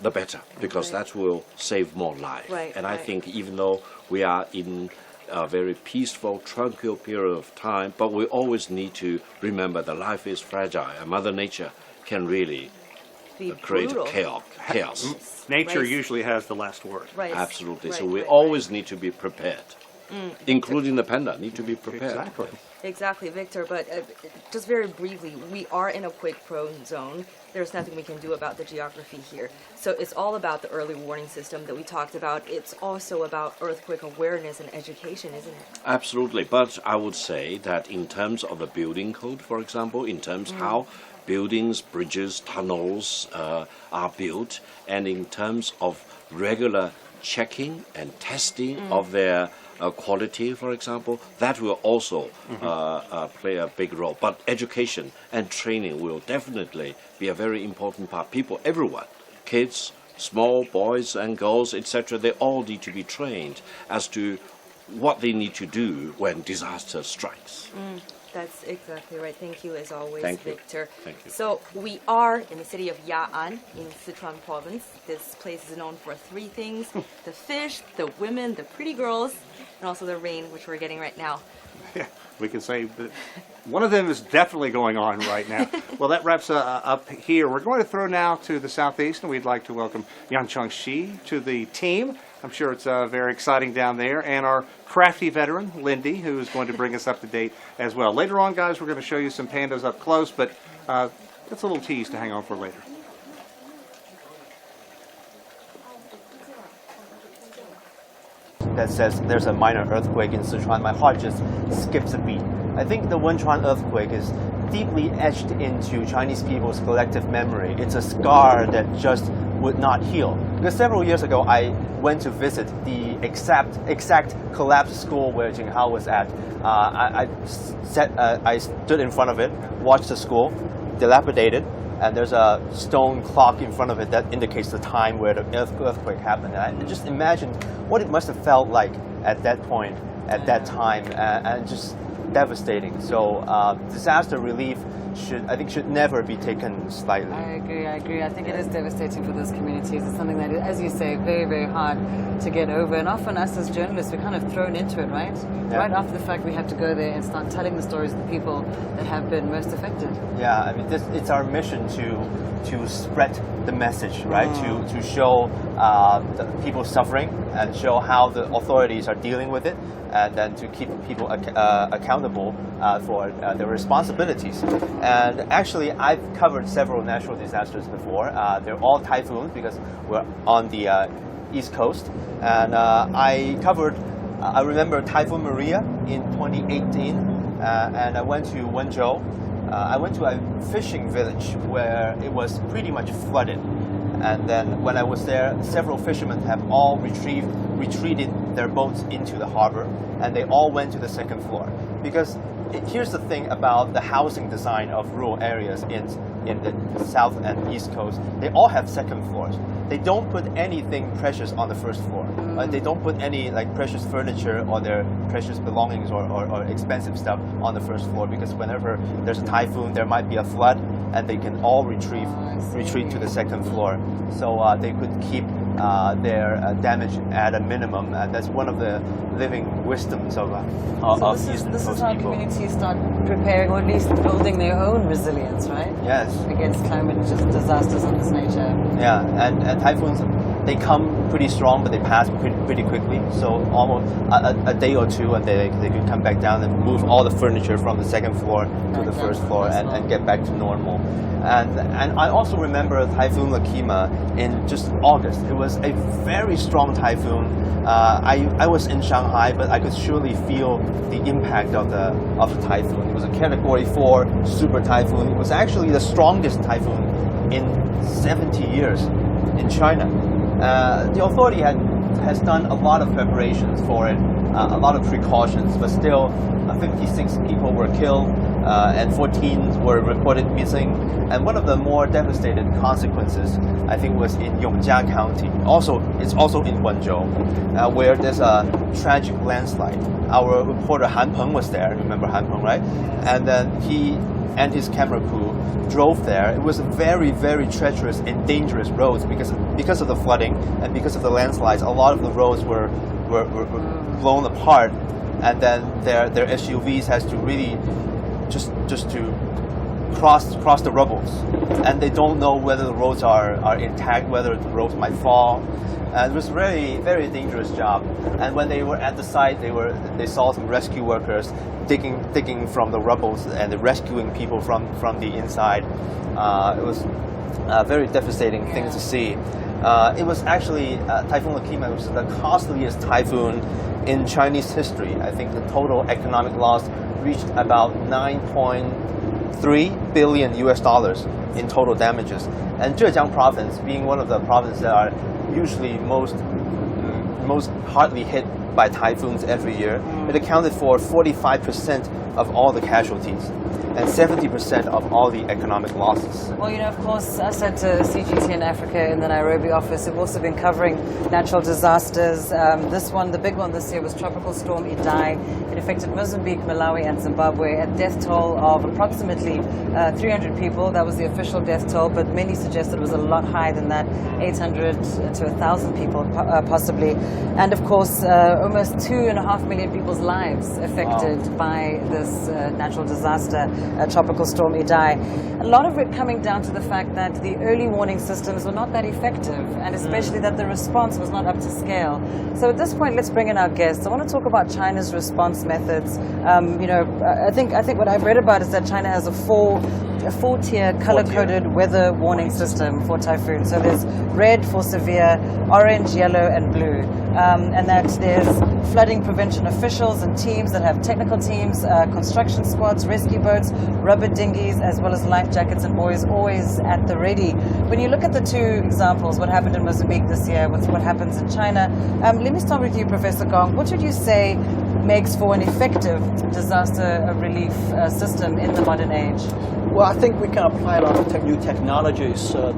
the better, because that will save more lives. And I think even though we are in a very peaceful, tranquil period of time, but we always need to remember that life is fragile and Mother Nature can really create chaos. Nature usually has the last word. Absolutely. So we always need to be prepared, including the panda, need to be prepared. Exactly, Victor. But just very briefly, we are in a quake-prone zone. There's nothing we can do about the geography here. So it's all about the early warning system that we talked about. It's also about earthquake awareness and education, isn't it? Absolutely. But I would say that in terms of the building code, for example, in terms how buildings, bridges, tunnels are built, and in terms of regular checking and testing of their quality, for example, that will also play a big role. But education and training will definitely be a very important part. People, everyone, kids, small boys and girls, etc., they all need to be trained as to what they need to do when disaster strikes. That's exactly right. Thank you, as always, Victor. Thank you. So we are in the city of Ya'an in Sichuan province. This place is known for three things: the fish, the women, the pretty girls, and also the rain, which we're getting right now. Yeah, we can say that one of them is definitely going on right now. Well, that wraps up here. We're going to throw now to the southeast, and we'd like to welcome Yang Changxi to the team. I'm sure it's very exciting down there. And our crafty veteran, Lindy, who is going to bring us up to date as well. Later on, guys, we're going to show you some pandas up close, but that's a little tease to hang on for later. That says there's a minor earthquake in Sichuan, my heart just skips a beat. I think the Wenchuan earthquake is deeply etched into Chinese people's collective memory. It's a scar that just would not heal. Because several years ago, I went to visit the exact collapsed school where Jinghao was at. I stood in front of it, watched the school, dilapidated, and there's a stone clock in front of it that indicates the time where the earthquake happened. And I just imagined what it must have felt like at that point, at that time, and just devastating. So disaster relief should never be taken slightly. I agree. I think it is devastating for those communities. It's something that, as you say, very, very hard to get over. And often us as journalists, we're kind of thrown into it, right? Yeah. Right after the fact, we have to go there and start telling the stories of the people that have been most affected. Yeah, I mean, it's our mission to spread the message, right? To show the people suffering and show how the authorities are dealing with it, and then to keep people accountable for their responsibilities. And actually, I've covered several natural disasters before. They're all typhoons because we're on the East Coast. And I remember Typhoon Maria in 2018, and I went to Wenzhou. I went to a fishing village where it was pretty much flooded. And then when I was there, several fishermen have all retreated their boats into the harbor, and they all went to the second floor. Because here's the thing about the housing design of rural areas in the south and east coast. They all have second floors. They don't put anything precious on the first floor. They don't put any like precious furniture or their precious belongings or expensive stuff on the first floor, because whenever there's a typhoon, there might be a flood, and they can all retreat to the second floor. So they could keep their damage at a minimum. That's one of the living wisdoms of Eastern This Coast is how people. communities start preparing, or at least building their own resilience, right? Yes. Against climate disasters of this nature. Yeah, and typhoons, they come pretty strong, but they pass pretty quickly. So almost a day or two, and they could come back down and move all the furniture from the second floor to the first floor and get back to normal. And I also remember Typhoon Lakima in just August. It was a very strong typhoon. I was in Shanghai, but I could surely feel the impact of the typhoon. It was a Category 4 super typhoon. It was actually the strongest typhoon in 70 years in China. The authority has done a lot of preparations for it, a lot of precautions, but still 56 people were killed and 14 were reported missing. And one of the more devastating consequences, I think, was in Yongjia County. It's also in Wenzhou, where there's a tragic landslide. Our reporter Han Peng was there. Remember Han Peng, right? And then he and his camera crew drove there. It was very, very treacherous and dangerous roads because of the flooding and because of the landslides. A lot of the roads were blown apart, and then their SUVs has to really just to cross the rubbles, and they don't know whether the roads are intact, whether the roads might fall. And it was really very dangerous job. And when they were at the site, they saw some rescue workers digging from the rubbles and rescuing people from the inside. It was a very devastating thing to see. It was actually Typhoon Lakima, which is the costliest typhoon in Chinese history. I think the total economic loss reached about $9.3 billion in total damages. And Zhejiang province, being one of the provinces that are usually most hardly hit by typhoons every year, it accounted for 45% of all the casualties and 70% of all the economic losses. Well, of course, us at CGTN Africa in the Nairobi office have also been covering natural disasters. The big one this year was Tropical Storm Idai. It affected Mozambique, Malawi, and Zimbabwe. A death toll of approximately 300 people. That was the official death toll, but many suggested it was a lot higher than that, 800 to 1,000 people possibly. And of course, almost 2.5 million people's lives affected by this natural disaster, tropical storm Idai. A lot of it coming down to the fact that the early warning systems were not that effective, and especially that the response was not up to scale. So at this point, let's bring in our guests. I want to talk about China's response methods. I think what I've read about is that China has a four-tier color-coded weather warning system for typhoons. So there's red for severe, orange, yellow, and blue. And that there's flooding prevention officials and teams that have technical teams, construction squads, rescue boats, rubber dinghies, as well as life jackets and buoys always at the ready. When you look at the two examples, what happened in Mozambique this year with what happens in China, let me start with you, Professor Gong. What would you say makes for an effective disaster relief system in the modern age? Well, I think we can apply a lot of new technologies for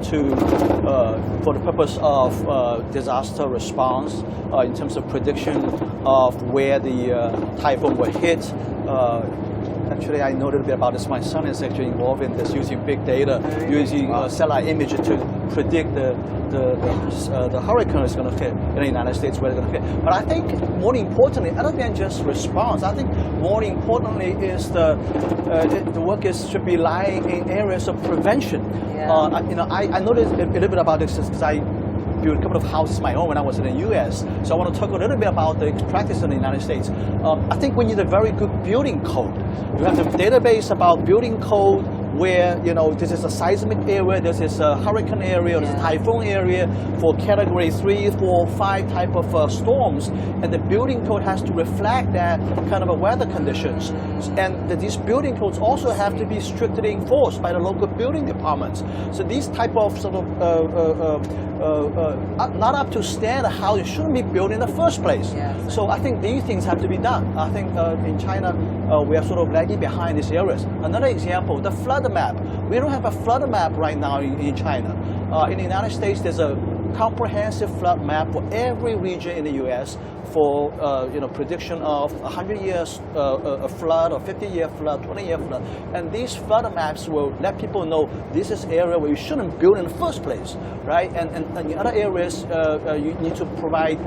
the purpose of disaster response in terms of prediction of where the typhoon will hit. Actually, I know a little bit about this. My son is actually involved in this, using big data, using satellite image to predict the hurricane is going to hit in the United States, where it's going to hit. But I think more importantly, other than just response, I think more importantly is the work should be lying in areas of prevention. Yeah. I noticed a little bit about this because I built a couple of houses of my own when I was in the U.S. So I want to talk a little bit about the practice in the United States. I think we need a very good building code. You have the database about building code where, this is a seismic area, this is a hurricane area, this is a typhoon area for category 3, 4, 5 type of storms. And the building code has to reflect that kind of weather conditions. And these building codes also have to be strictly enforced by the local building departments. So these type of sort of not up to standard how it shouldn't be built in the first place. Yes. So I think these things have to be done. I think in China we are sort of lagging behind these areas. Another example, the flood map. We don't have a flood map right now in China. In the United States, there's a comprehensive flood map for every region in the U.S. for prediction of 100 years a flood, or 50-year flood, 20-year flood. And these flood maps will let people know this is area where you shouldn't build in the first place, right? And in other areas, you need to provide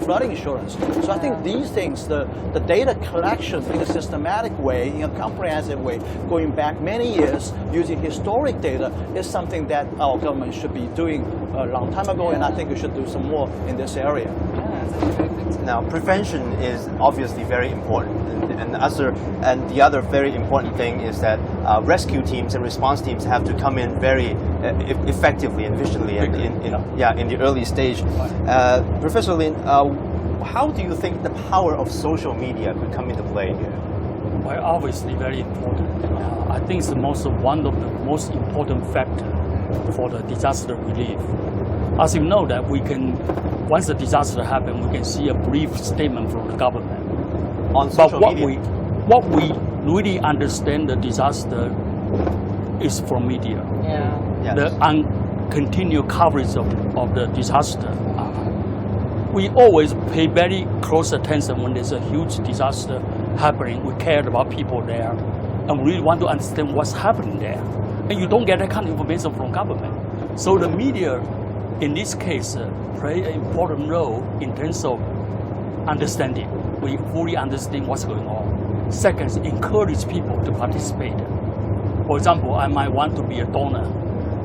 flooding insurance. So I think these things, the data collection in a systematic way, in a comprehensive way, going back many years using historic data is something that our government should be doing a long time ago, and I think we should do some more in this area. Now, prevention is obviously very important, and the other very important thing is that rescue teams and response teams have to come in very effectively and efficiently in the early stage. Professor Lin, how do you think the power of social media could come into play here? Well, obviously very important. I think it's one of the most important factors for the disaster relief. As you know, that once the disaster happens, we can see a brief statement from the government. On social media. What we really understand the disaster is from media. Yeah. Yes. The continued coverage of the disaster. We always pay very close attention when there's a huge disaster happening. We care about people there, and we really want to understand what's happening there. And you don't get that kind of information from government. So the media, in this case, play an important role in terms of understanding. We fully understand what's going on. Second, encourage people to participate. For example, I might want to be a donor,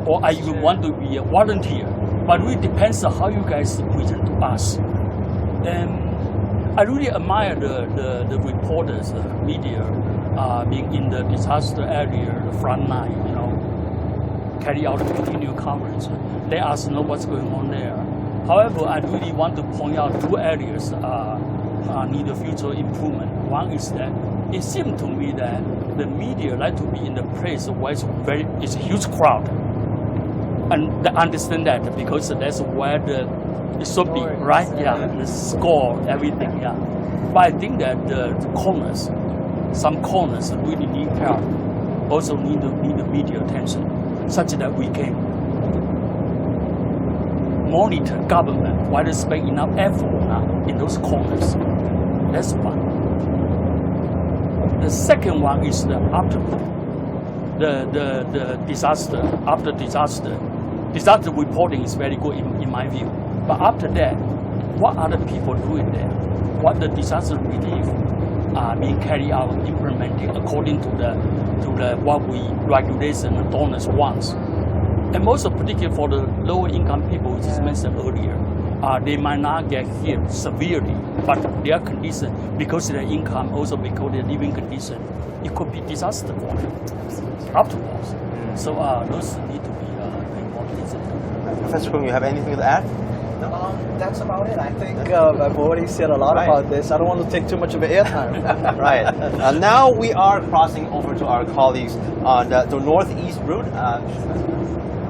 or I even want to be a volunteer, but it really depends on how you guys present to us. And I really admire the reporters, media, being in the disaster area, the front line, carry out continued coverage. Let us know what's going on there. However, I really want to point out two areas need a future improvement. One is that it seems to me that the media like to be in the place where it's a huge crowd. And they understand that because that's where it should be, right? Yeah, the score, everything, yeah. But I think that some corners really need help, also need the media attention, such that we can monitor government whether spend enough effort in those corners. That's one. The second one is the disaster. After disaster reporting is very good in my view. But after that, what are the people doing there? What the disaster relief are being carried out, implemented according to the what we regulation and donors wants. And also particularly for the lower income people, which is mentioned earlier, they might not get hit severely, but their condition, because of their income, also because of their living condition, it could be disaster for them afterwards. So those need to be important. Professor Kung, you have anything to add? That's about it. I think I've already said a lot about this. I don't want to take too much of the airtime. Right. Now we are crossing over to our colleagues on the northeast route,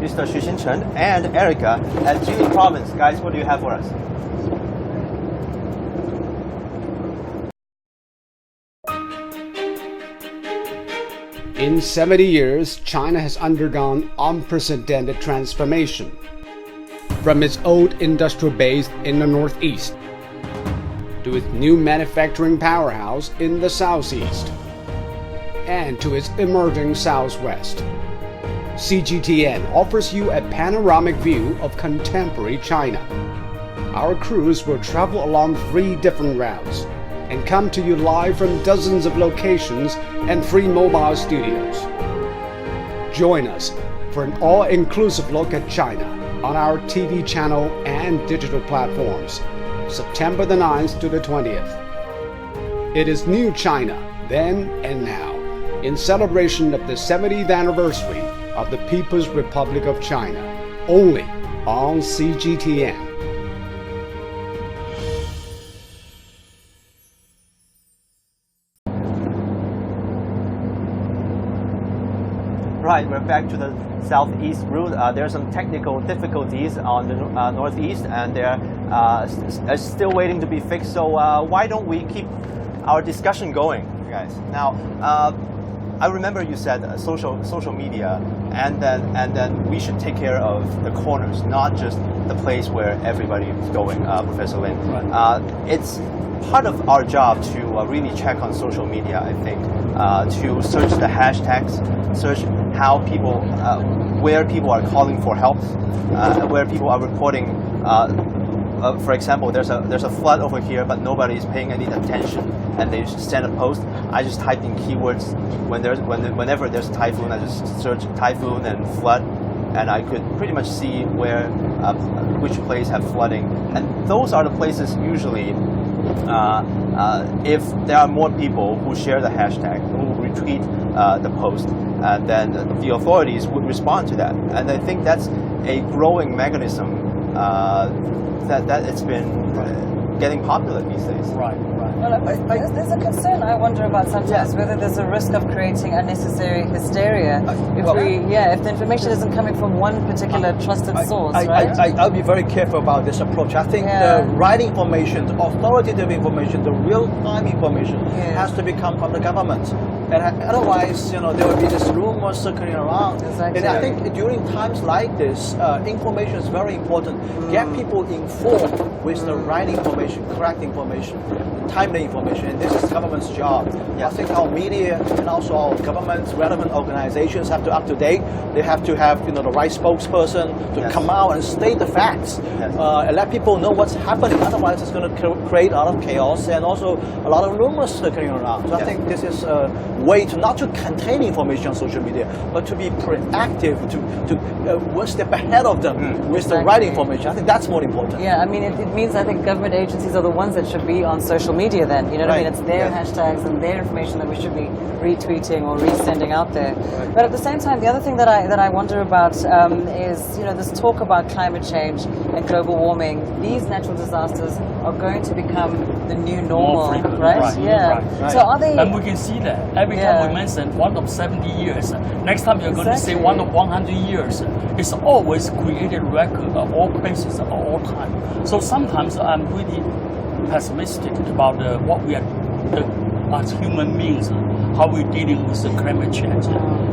Mr. Xu Xinchen and Erica at Jilin Province. Guys, what do you have for us? In 70 years, China has undergone unprecedented transformation. From its old industrial base in the northeast to its new manufacturing powerhouse in the southeast and to its emerging southwest. CGTN offers you a panoramic view of contemporary China. Our crews will travel along 3 different routes and come to you live from dozens of locations and 3 mobile studios. Join us for an all-inclusive look at China on our TV channel and digital platforms, September the 9th to the 20th. It is New China, then and now, in celebration of the 70th anniversary of the People's Republic of China, only on CGTN. Right, we're back to the southeast route. There are some technical difficulties on the northeast, and they're still waiting to be fixed. So why don't we keep our discussion going, guys? Now, I remember you said social media, and then we should take care of the corners, not just the place where everybody is going, Professor Lin. Right. It's part of our job to really check on social media, I think, to search the hashtags, search how people, where people are calling for help, where people are reporting. For example, there's a flood over here, but nobody's paying any attention, and they just send a post. I just typed in keywords whenever there's a typhoon. I just search typhoon and flood, and I could pretty much see where which place have flooding. And those are the places usually. If there are more people who share the hashtag, who retweet the post, then the authorities would respond to that. And I think that's a growing mechanism that it's been getting popular these days. Right. Well, there's a concern I wonder about sometimes whether there's a risk of creating unnecessary hysteria if the information isn't coming from one particular trusted source, right? I'll be very careful about this approach. I think the right information, the authoritative information, the real-time information has to become from the government. And otherwise, there will be this rumor circling around. Exactly. And I think during times like this, information is very important. Get people informed with the right information, correct information, timely information, and this is government's job. I think our media and also our government relevant organizations have to up to date. They have to have the right spokesperson to come out and state the facts and let people know what's happening. Otherwise, it's going to create a lot of chaos and also a lot of rumors circling around. So I think this is a way to not to contain information on social media, but to be proactive, to one step ahead of them with the right information. I think that's more important. Yeah, I mean, it means I think government agencies are the ones that should be on social media then. You know what I mean? It's their hashtags and their information that we should be retweeting or resending out there. But at the same time, the other thing that I wonder about is this talk about climate change and global warming. These natural disasters are going to become the new normal, right? Right. So are they? And we can see that every time we mention one of 70 years, next time you're going to say one of 100 years. It's always created record at all places at all time. So sometimes I'm really pessimistic about what we are as human beings, how we're dealing with the climate change.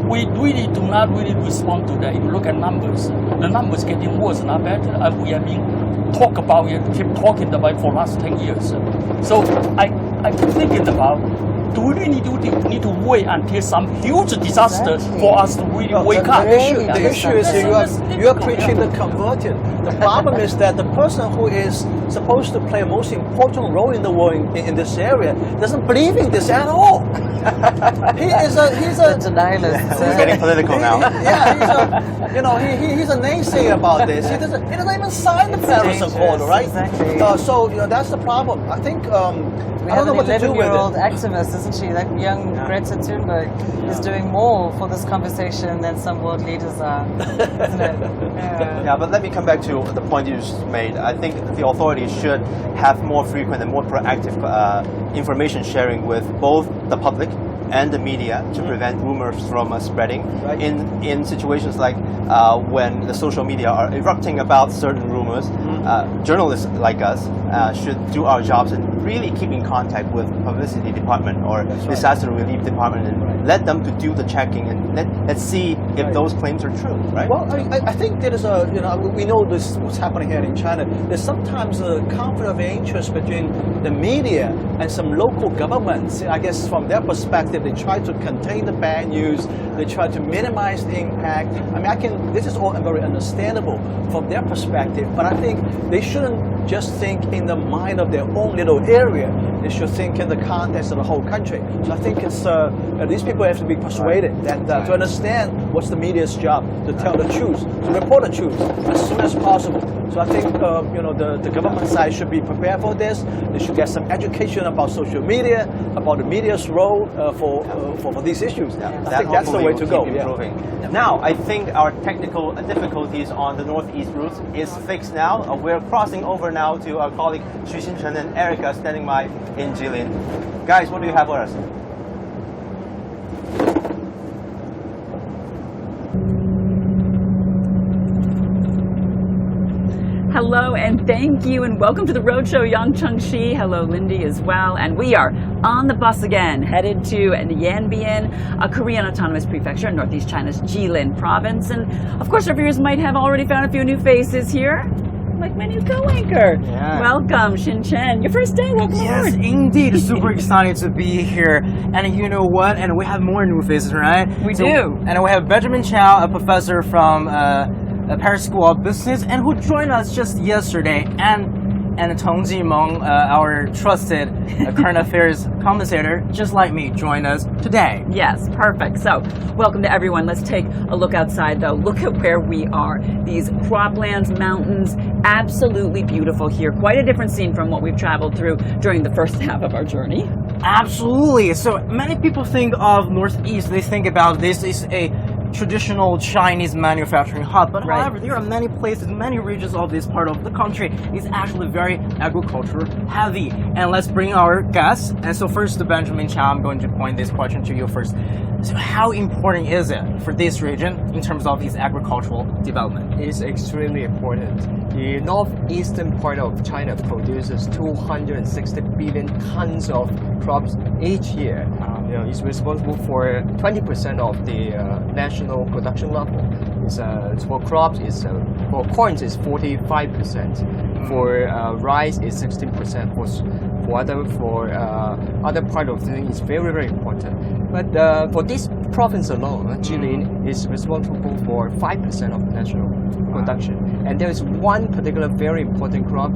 We really do not really respond to that. If you look at numbers, the numbers getting worse, not better. And we have been keep talking about it for the last 10 years. So I'm thinking about do we really need to wait until some huge disaster for us to really wake up? The issue is you are preaching the converted. The problem is that the person who is supposed to play a most important role in the world in this area doesn't believe in this at all. He's a denialist. We're getting political now. He's a naysayer about this. He doesn't even sign the Paris Accord, right? Exactly. So that's the problem. I think We I have don't know an what to do with 11-year-old it. activist, isn't she? That young Greta Thunberg is doing more for this conversation than some world leaders are, isn't it? Yeah, but let me come back to the point you just made. I think the authorities should have more frequent and more proactive information sharing with both the public and the media to prevent rumors from spreading. Right. In situations like when the social media are erupting about certain rumors, journalists like us should do our jobs and really keep in contact with publicity department or disaster relief department and let them to do the checking and let's see if those claims are true, right? Well, I think there is a, we know this what's happening here in China. There's sometimes a conflict of interest between the media and some local governments. I guess from their perspective, they try to contain the bad news. They try to minimize the impact. I mean, this is all very understandable from their perspective, but I think they shouldn't just think in the mind of their own little area. They should think in the context of the whole country. So I think it's these people have to be persuaded that to understand what's the media's job, to tell the truth, to report the truth as soon as possible. So I think the government side should be prepared for this. They should get some education about social media, about the media's role for these issues. I think that's the way to go. Improving. Now, I think our technical difficulties on the northeast route is fixed now. We're crossing over now to our colleague Xu Xinchen and Erica standing by in Jilin. Guys, what do you have for us? Hello and thank you and welcome to the Roadshow, Yang Chengxi. Hello, Lindy as well. And we are on the bus again, headed to Yanbian, a Korean autonomous prefecture in northeast China's Jilin province. And of course, our viewers might have already found a few new faces here, like my new co-anchor. Yeah. Welcome, Shin Chen. Your first day, welcome Yes, aboard. indeed. Super excited to be here. And you know what? And we have more new faces, right? We do. And we have Benjamin Chow, a professor from Paris School of Business, and who joined us just yesterday. And Tong Jimeng, our trusted current affairs commentator, just like me, joined us today. Yes, perfect. So, welcome to everyone. Let's take a look outside, though. Look at where we are. These croplands, mountains, absolutely beautiful here. Quite a different scene from what we've traveled through during the first half of our journey. Absolutely. So many people think of Northeast, they think about this is a traditional Chinese manufacturing hub, but however, there are many places, many regions of this part of the country is actually very agriculture heavy. And let's bring our guests. And so first, Benjamin Chow, I'm going to point this question to you first. So how important is it for this region in terms of its agricultural development? It's extremely important. The northeastern part of China produces 260 billion tons of crops each year. It's responsible for 20% of the national production level. For crops, for corn is 45%. For rice is 16%. For other part of the thing is very, very important. But for this province alone, Jilin is responsible for 5% of the national production. And there is one particular very important crop,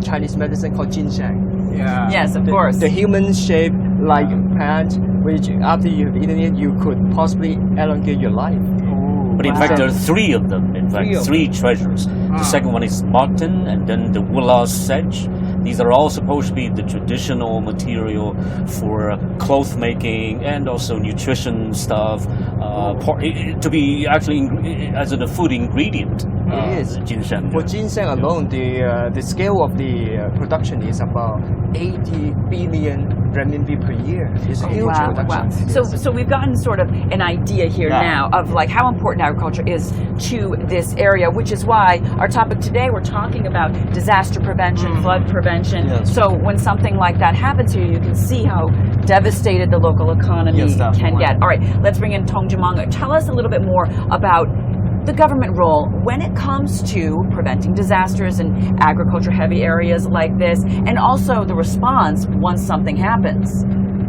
Chinese medicine called ginseng. Yeah. Yes, of course. The human-shaped like plant, which after you've eaten it, you could possibly elongate your life. But in fact, there are three of them. In fact, three treasures. The second one is marten, and then the willow sedge. These are all supposed to be the traditional material for cloth making and also nutrition stuff, to be actually as a food ingredient. It is. Ginseng. For ginseng alone, the scale of the production is about 80 billion renminbi per year. It's a huge production. Wow. So we've gotten sort of an idea here now of like how important agriculture is to this area, which is why our topic today, we're talking about disaster prevention, flood prevention. Yes. So when something like that happens here, you can see how devastated the local economy can get. All right, let's bring in Tong Jimeng. Tell us a little bit more about the government role when it comes to preventing disasters in agriculture-heavy areas like this, and also the response once something happens.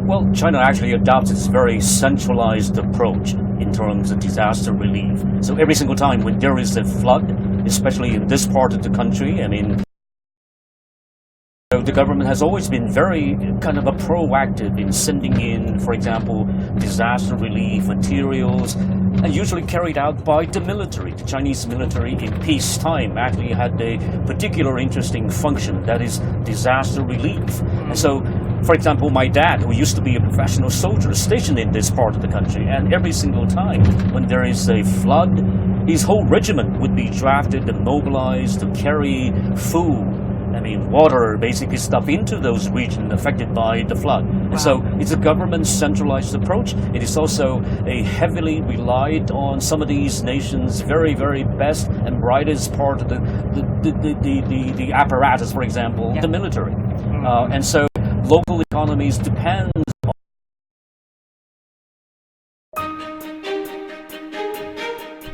Well, China actually adopts this very centralized approach in terms of disaster relief. So every single time when there is a flood, especially in this part of the country, I mean, the government has always been very kind of proactive in sending in, for example, disaster relief materials, usually carried out by the military. The Chinese military in peacetime actually had a particular interesting function, that is disaster relief. And so, for example, my dad, who used to be a professional soldier, is stationed in this part of the country, and every single time when there is a flood, his whole regiment would be drafted and mobilized to carry food, I mean, water, basically stuff into those regions affected by the flood. Wow. And so it's a government centralized approach. It is also a heavily relied on some of these nations' very, very best and brightest part of the apparatus, for example, the military. And so local economies depend on.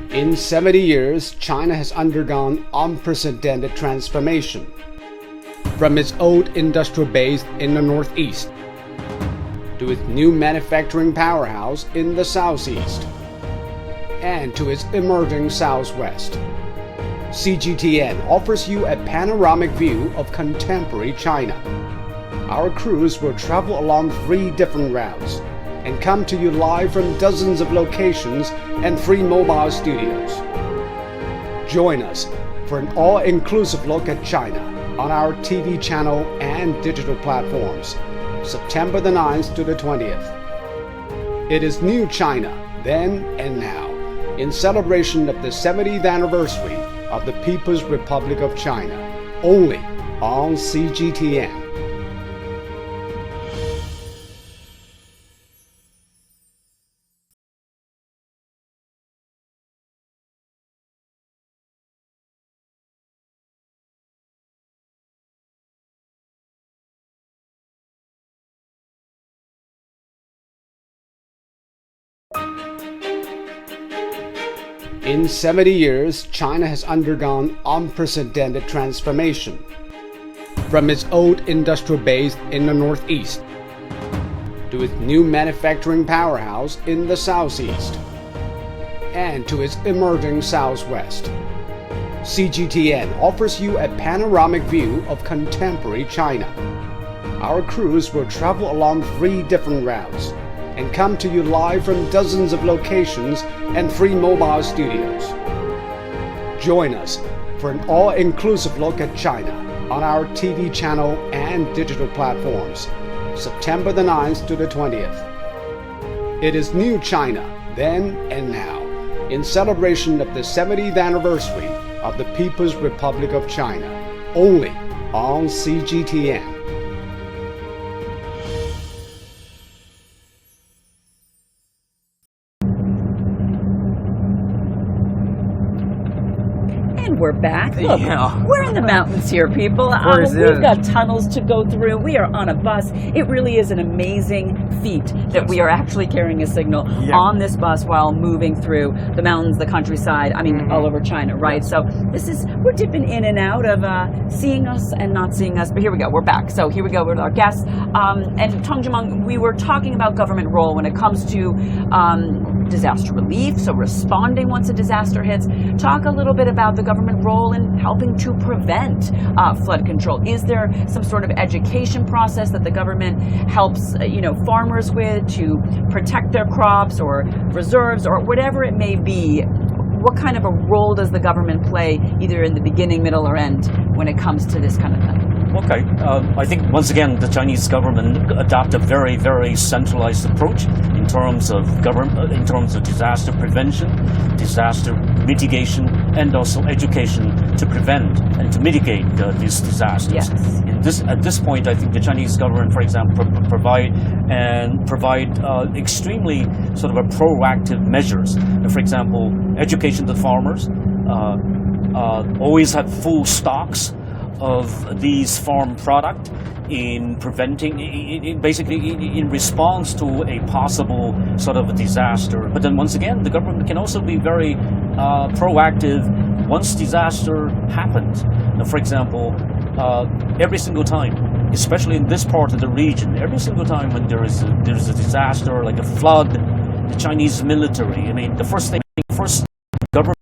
In 70 years, China has undergone unprecedented transformation. From its old industrial base in the northeast to its new manufacturing powerhouse in the southeast and to its emerging southwest. CGTN offers you a panoramic view of contemporary China. Our crews will travel along 3 different routes and come to you live from dozens of locations and free mobile studios. Join us for an all-inclusive look at China on our TV channel and digital platforms, September the 9th to the 20th. It is New China, then and now, in celebration of the 70th anniversary of the People's Republic of China, only on CGTN. In 70 years, China has undergone unprecedented transformation. From its old industrial base in the northeast to its new manufacturing powerhouse in the southeast and to its emerging southwest. CGTN offers you a panoramic view of contemporary China. Our crews will travel along 3 different routes and come to you live from dozens of locations and free mobile studios. Join us for an all-inclusive look at China on our TV channel and digital platforms, September the 9th to the 20th. It is New China, then and now, in celebration of the 70th anniversary of the People's Republic of China, only on CGTN. We're back. Look, yeah. We're in the mountains here, people. We've got tunnels to go through. We are on a bus. It really is an amazing feat that we are actually carrying a signal on this bus while moving through the mountains, the countryside, I mean, all over China, right? So we're dipping in and out of seeing us and not seeing us, but here we go, we're back. So here we go with our guests. And Tong Jimeng, we were talking about government role when it comes to disaster relief, so responding once a disaster hits. Talk a little bit about the government role in helping to prevent flood control. Is there some sort of education process that the government helps farmers with to protect their crops or reserves or whatever it may be? What kind of a role does the government play either in the beginning, middle, or end when it comes to this kind of thing? Okay, I think once again the Chinese government adopt a very, very centralized approach in terms of in terms of disaster prevention, disaster mitigation, and also education to prevent and to mitigate these disasters. Yes. At this point, I think the Chinese government, for example, provide extremely sort of a proactive measures. For example, education to farmers, always have full stocks of these farm product in preventing, basically in response to a possible sort of a disaster. But then once again, the government can also be very proactive once disaster happens. Now, for example, every single time especially in this part of the region. Every single time when there's a disaster like a flood, the Chinese military, I mean, the first government.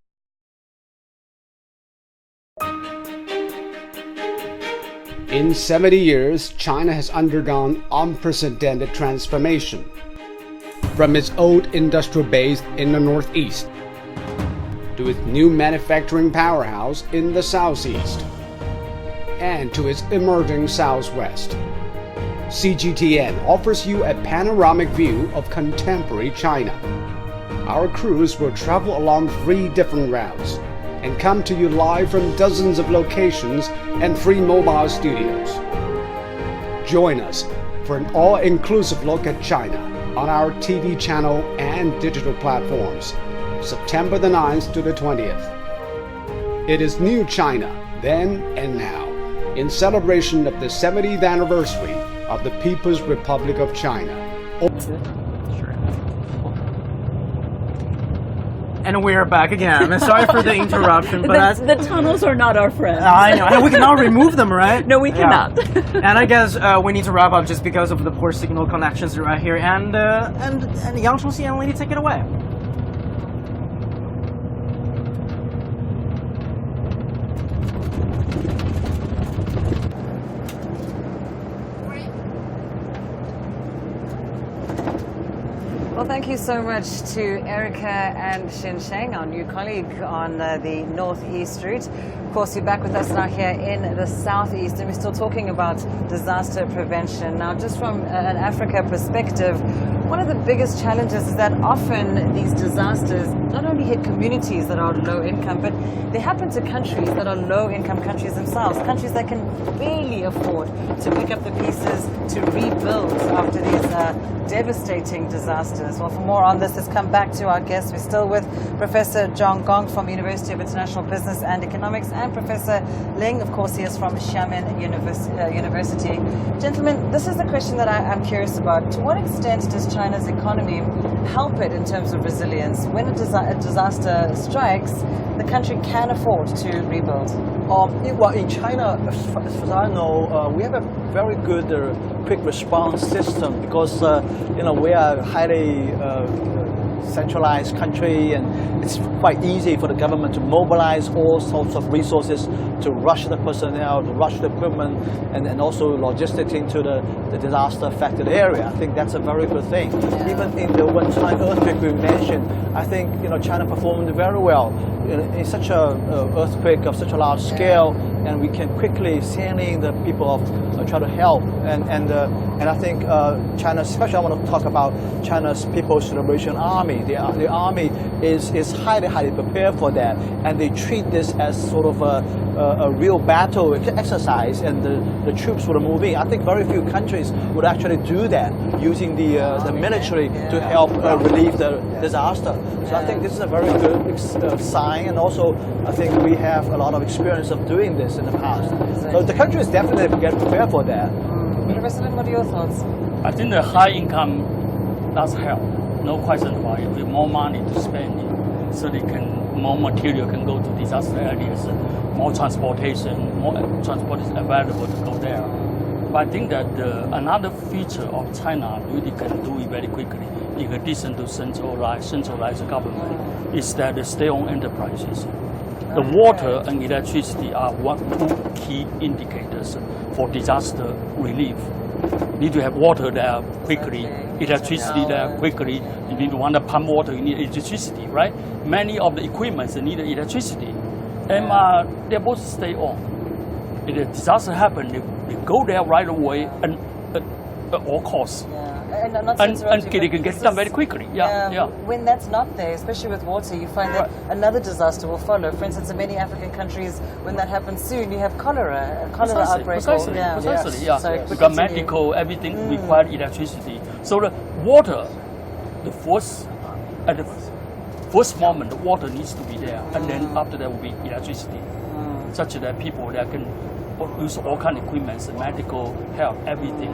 In 70 years, China has undergone unprecedented transformation. From its old industrial base in the northeast to its new manufacturing powerhouse in the southeast and to its emerging southwest. CGTN offers you a panoramic view of contemporary China. Our crews will travel along 3 different routes and come to you live from dozens of locations and free mobile studios. Join us for an all-inclusive look at China on our TV channel and digital platforms, September the 9th to the 20th. It is New China, then and now, in celebration of the 70th anniversary of the People's Republic of China. And we're back again. I'm sorry for the interruption, but the tunnels are not our friends. I know, and we cannot remove them, right? No, we cannot. Yeah. And I guess we need to wrap up just because of the poor signal connections right here. And Yang Chongxi and Lady, take it away. Well, thank you so much to Erica and Xinsheng, our new colleague on the northeast route. Of course, you're back with us now here in the southeast, and we're still talking about disaster prevention. Now, just from an Africa perspective, one of the biggest challenges is that often these disasters not only hit communities that are low income, but they happen to countries that are low income countries themselves, countries that can barely afford to pick up the pieces to rebuild after these devastating disasters. Well, for more on this, let's come back to our guests. We're still with Professor Zhang Gong from University of International Business and Economics and Professor Ling, of course, he is from Xiamen University. Gentlemen, this is the question that I'm curious about. To what extent does China's economy help it in terms of resilience? When a disaster strikes, the country can afford to rebuild. Well, in China, as far as I know, we have a very good quick response system because we are a highly centralized country, and it's quite easy for the government to mobilize all sorts of resources to rush the personnel, to rush the equipment, and also logistics into the disaster-affected area. I think that's a very good thing. Yeah. Even in the Wenchuan earthquake we mentioned, I think China performed very well in such a earthquake of such a large scale, and we can quickly send in the people try to help. And I think China, especially I want to talk about China's People's Liberation Army. The army is highly prepared for that, and they treat this as sort of a real battle exercise, and the troops would move in. I think very few countries would actually do that, using the military to help relieve the disaster. So I think this is a very good sign, and also I think we have a lot of experience of doing this in the past. So the country is definitely prepared for that. Professor Lim, what are your thoughts? I think the high income does help. No question about it. With more money to spend, so more material can go to disaster areas, more transportation is available to go there. But I think that another feature of China really can do it very quickly, in addition to centralized government, is that the state-owned enterprises. The water and electricity are two key indicators for disaster relief. You need to have water there quickly, electricity there quickly. You need to want to pump water, you need electricity, right? Many of the equipments need electricity, and they're both state-owned. If a disaster happens, they go there right away and at all costs. And they can get it done very quickly. When that's not there, especially with water, you find that another disaster will follow. For instance, in many African countries, when that happens soon, you have cholera outbreak. Precisely. Because medical, everything requires electricity. So the water, at the first moment, the water needs to be there, and then after that will be electricity, such that people that can use all kind of equipment, medical help, everything,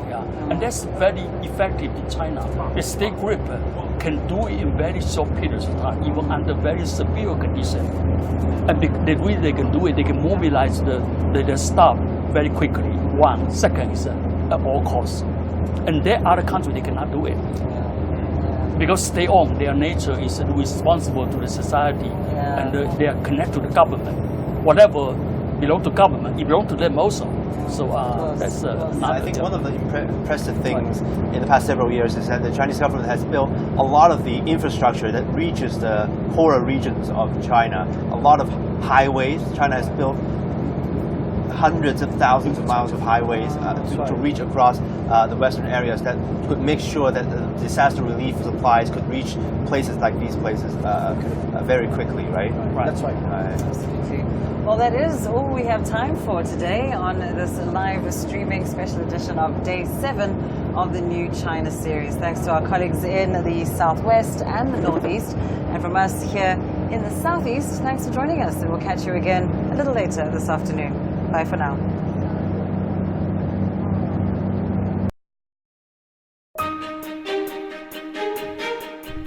and that's very effective in China. The state grip can do it in very short periods of time, even under very severe conditions. And the way they can do it, they can mobilize the staff very quickly. One, second is at all costs. And there are other countries, they cannot do it. Because they own, their nature is responsible to the society, and they are connected to the government. Whatever belongs to government, it belongs to them also. So that's I think one of the impressive things in the past several years is that the Chinese government has built a lot of the infrastructure that reaches the poorer regions of China. A lot of highways. China has built hundreds of thousands of miles of highways to reach across the western areas that could make sure that the disaster relief supplies could reach places like these places very quickly, right? That's right. Well, that is all we have time for today on this live streaming special edition of Day 7 of the New China series. Thanks to our colleagues in the Southwest and the Northeast. And from us here in the Southeast, thanks for joining us. And we'll catch you again a little later this afternoon. Bye for now.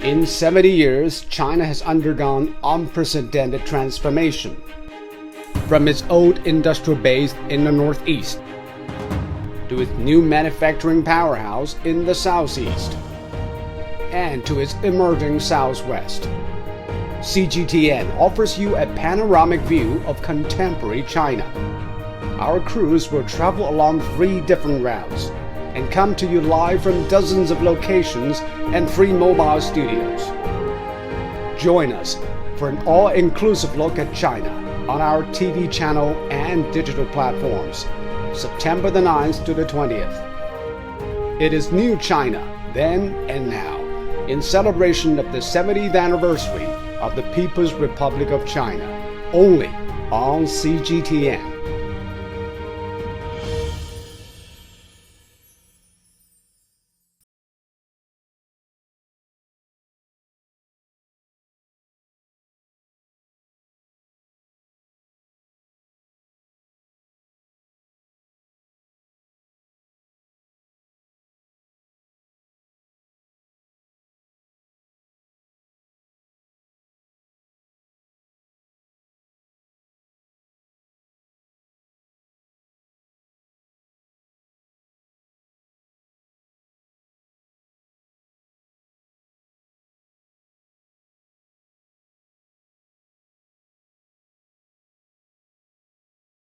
In 70 years, China has undergone unprecedented transformation. From its old industrial base in the northeast to its new manufacturing powerhouse in the southeast and to its emerging southwest. CGTN offers you a panoramic view of contemporary China. Our crews will travel along 3 different routes and come to you live from dozens of locations and free mobile studios. Join us for an all-inclusive look at China on our TV channel and digital platforms, September the 9th to the 20th. It is New China, then and now, in celebration of the 70th anniversary of the People's Republic of China, only on CGTN.